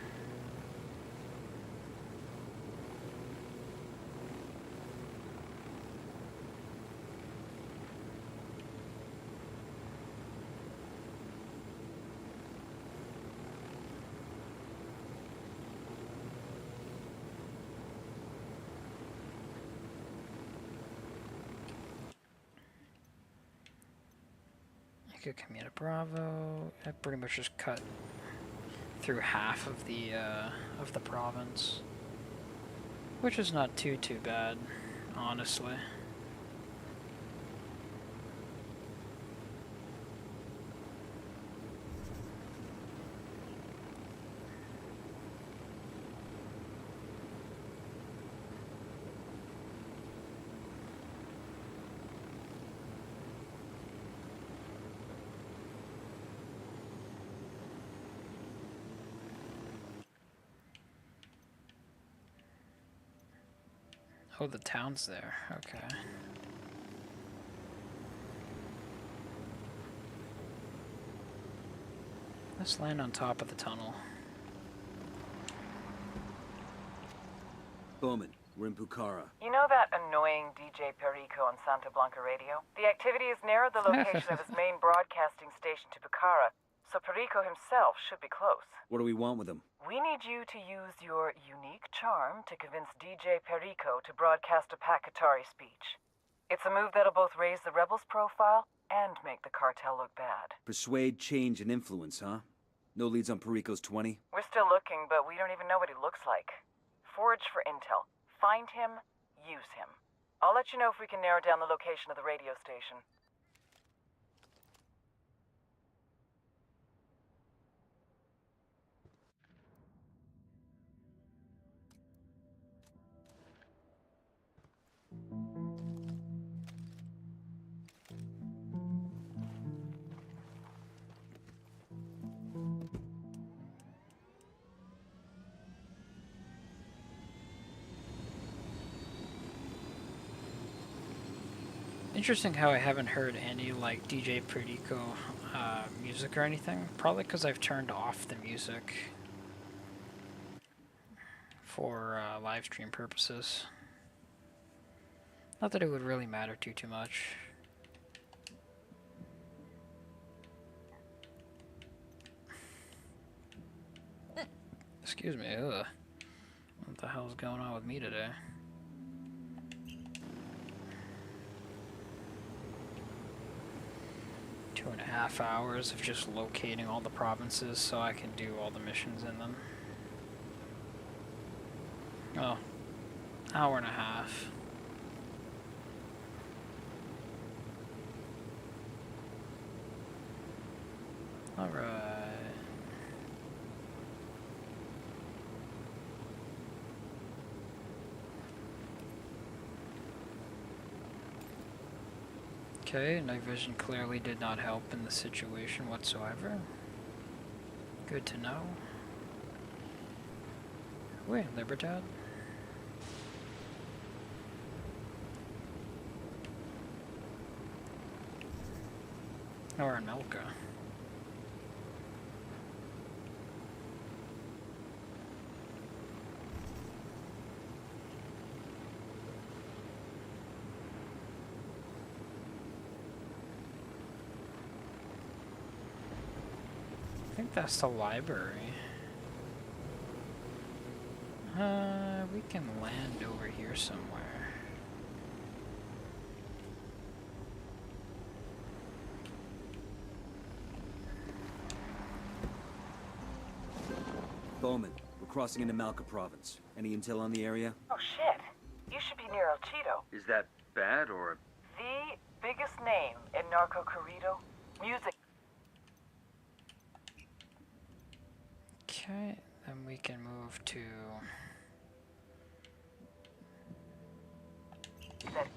Comuna Bravo. I pretty much just cut through half of the province, which is not too bad, honestly. Oh, the town's there. Okay. Let's land on top of the tunnel. Bowman, We're in Pucara. You know that annoying DJ Perico on Santa Blanca radio? The activity has narrowed the location of his main broadcasting station to Pucara, so Perico himself should be close. What do we want with him? We need you to use your unique charm to convince DJ Perico to broadcast a Pakatari speech. It's a move that'll both raise the rebels' profile and make the cartel look bad. Persuade, change, and influence, huh? No leads on Perico's 20? We're still looking, but we don't even know what he looks like. Forage for intel. Find him, use him. I'll let you know if we can narrow down the location of the radio station. Interesting how I haven't heard any like DJ Perico music or anything. Probably because I've turned off the music for live stream purposes. Not that it would really matter too much. Excuse me. Ugh. What the hell is going on with me today? Two and a half hours of just locating all the provinces so I can do all the missions in them. Oh, hour and a half. Alright. Okay, night vision clearly did not help in the situation whatsoever. Good to know. Wait, Libertad? Or Anelka. I think that's the library. We can land over here somewhere. Bowman, we're crossing into Malca province. Any intel on the area? Oh shit. You should be near El Cheeto. Is that bad, or...? The biggest name in Narco Corrido. Music. Okay, then we can move to... that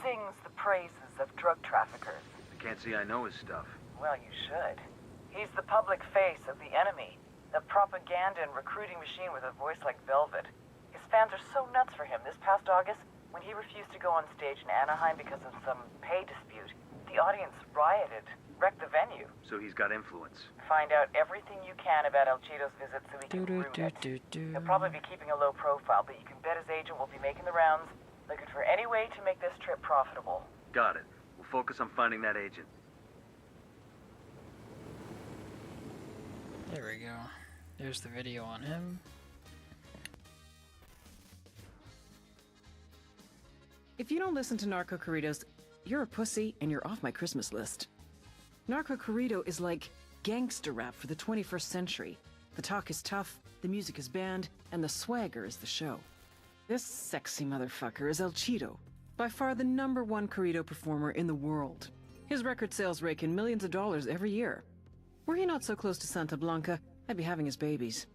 sings the praises of drug traffickers. I can't say I know his stuff. Well, you should. He's the public face of the enemy. The propaganda and recruiting machine with a voice like velvet. His fans are so nuts for him. This past August, when he refused to go on stage in Anaheim because of some pay dispute, the audience rioted, wrecked the venue. So he's got influence. Find out everything you can about El Cheeto's visit so we can ruin it. He'll probably be keeping a low profile, but you can bet his agent will be making the rounds, looking for any way to make this trip profitable. Got it. We'll focus on finding that agent. There we go. There's the video on him. If you don't listen to Narco Corridos, you're a pussy and you're off my Christmas list. Narco Corrido is like gangster rap for the 21st century. The talk is tough, the music is banned, and the swagger is the show. This sexy motherfucker is El Cheeto, by far the #1 corrido performer in the world. His record sales rake in millions of dollars every year. Were he not so close to Santa Blanca, I'd be having his babies.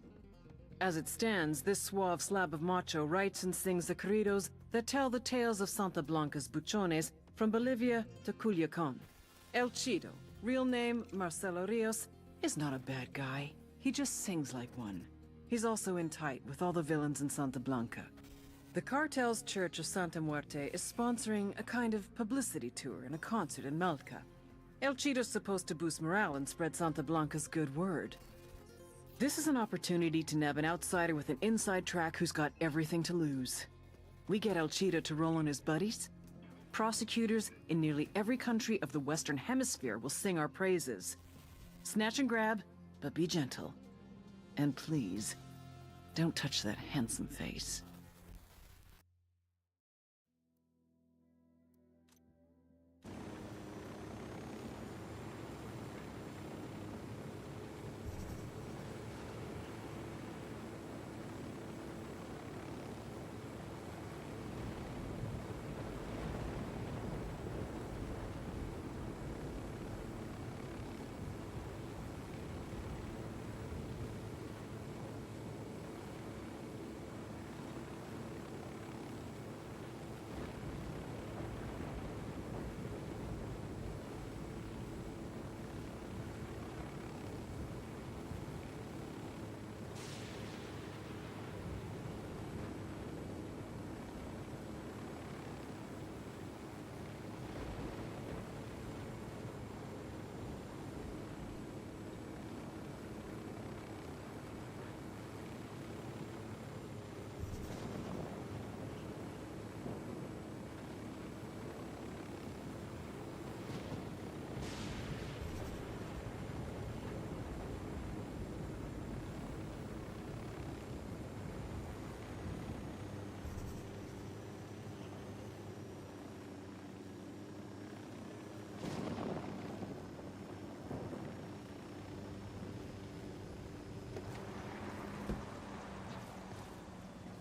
As it stands, this suave slab of macho writes and sings the corridos that tell the tales of Santa Blanca's buchones from Bolivia to Culiacan. El Cheeto, real name Marcelo Rios, is not a bad guy. He just sings like one. He's also in tight with all the villains in Santa Blanca. The cartel's Church of Santa Muerte is sponsoring a kind of publicity tour and a concert in Malca. El Cheeto's supposed to boost morale and spread Santa Blanca's good word. This is an opportunity to nab an outsider with an inside track who's got everything to lose. We get El Cheetah to roll on his buddies. Prosecutors in nearly every country of the Western Hemisphere will sing our praises. Snatch and grab, but be gentle. And please, don't touch that handsome face.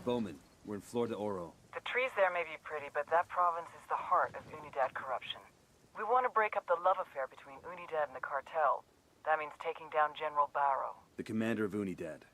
Bowman, we're in Flor de Oro. The trees there may be pretty, but that province is the heart of Unidad corruption. We want to break up the love affair between Unidad and the cartel. That means taking down General Barrow. The commander of Unidad.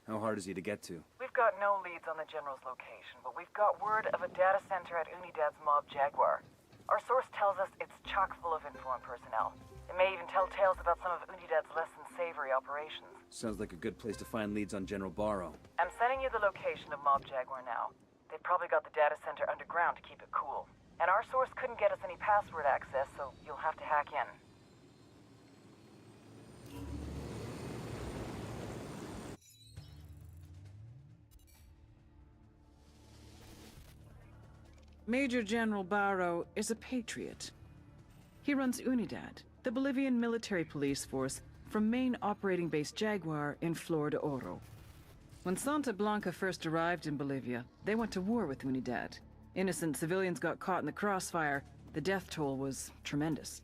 How hard is he to get to? We've got no leads on the General's location, but we've got word of a data center at Unidad's mob Jaguar. Our source tells us it's chock full of info and personnel. It may even tell tales about some of Unidad's less than savory operations. Sounds like a good place to find leads on General Barrow. I'm sending you the location of mob Jaguar now. They've probably got the data center underground to keep it cool. And our source couldn't get us any password access, so you'll have to hack in. Major General Barrow is a patriot. He runs Unidad, the Bolivian military police force from main operating base Jaguar in Flor de Oro. When Santa Blanca first arrived in Bolivia, they went to war with Unidad. Innocent civilians got caught in the crossfire. The death toll was tremendous.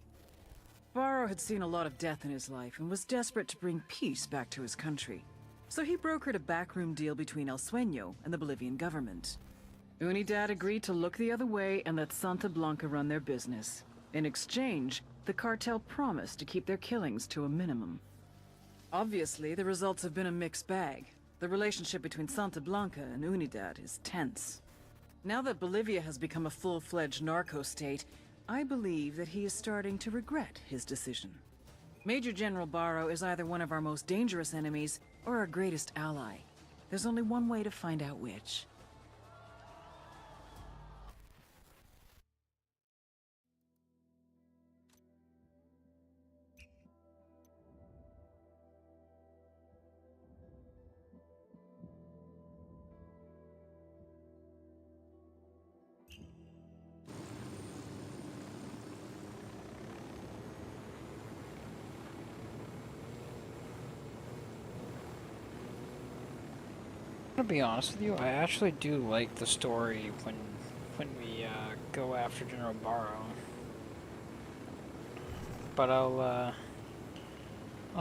Barrow had seen a lot of death in his life and was desperate to bring peace back to his country. So he brokered a backroom deal between El Sueño and the Bolivian government. Unidad agreed to look the other way and let Santa Blanca run their business. In exchange, the cartel promised to keep their killings to a minimum. Obviously, the results have been a mixed bag. The relationship between Santa Blanca and Unidad is tense. Now that Bolivia has become a full-fledged narco state, I believe that he is starting to regret his decision. Major General Barrow is either one of our most dangerous enemies or our greatest ally. There's only one way to find out which. To be honest with you, I actually do like the story when we go after General Barrow. But I'll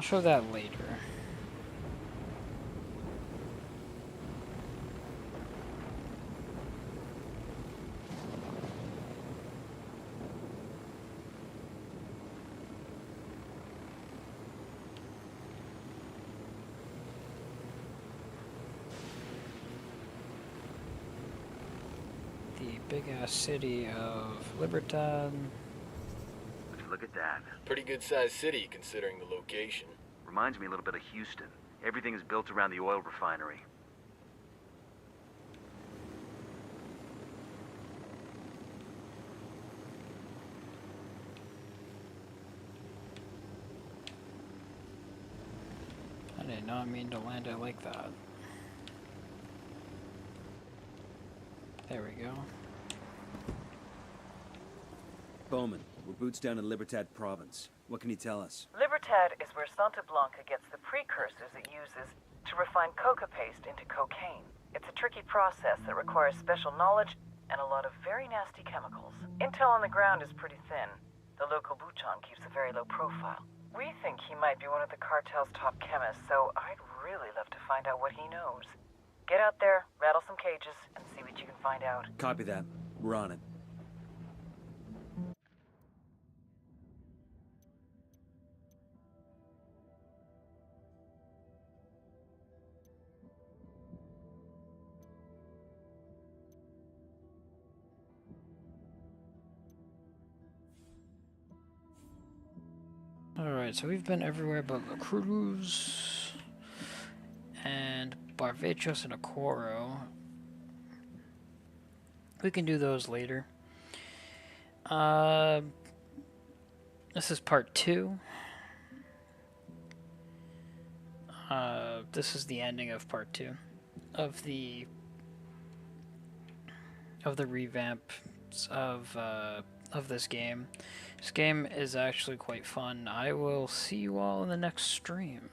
show that later. Big-ass city of Libertad. Would you look at that? Pretty good-sized city, considering the location. Reminds me a little bit of Houston. Everything is built around the oil refinery. I did not mean to land it like that. There we go. Bowman, we're boots down in Libertad province. What can you tell us? Libertad is where Santa Blanca gets the precursors it uses to refine coca paste into cocaine. It's a tricky process that requires special knowledge and a lot of very nasty chemicals. Intel on the ground is pretty thin. The local Buchan keeps a very low profile. We think he might be one of the cartel's top chemists, so I'd really love to find out what he knows. Get out there, rattle some cages, and see what you can find out. Copy that. We're on it. Alright, so we've been everywhere but La Cruz and Barvechos and Acoro. We can do those later. This is part 2. This is the ending of part 2 of the revamps of this game. This game is actually quite fun. I will see you all in the next stream.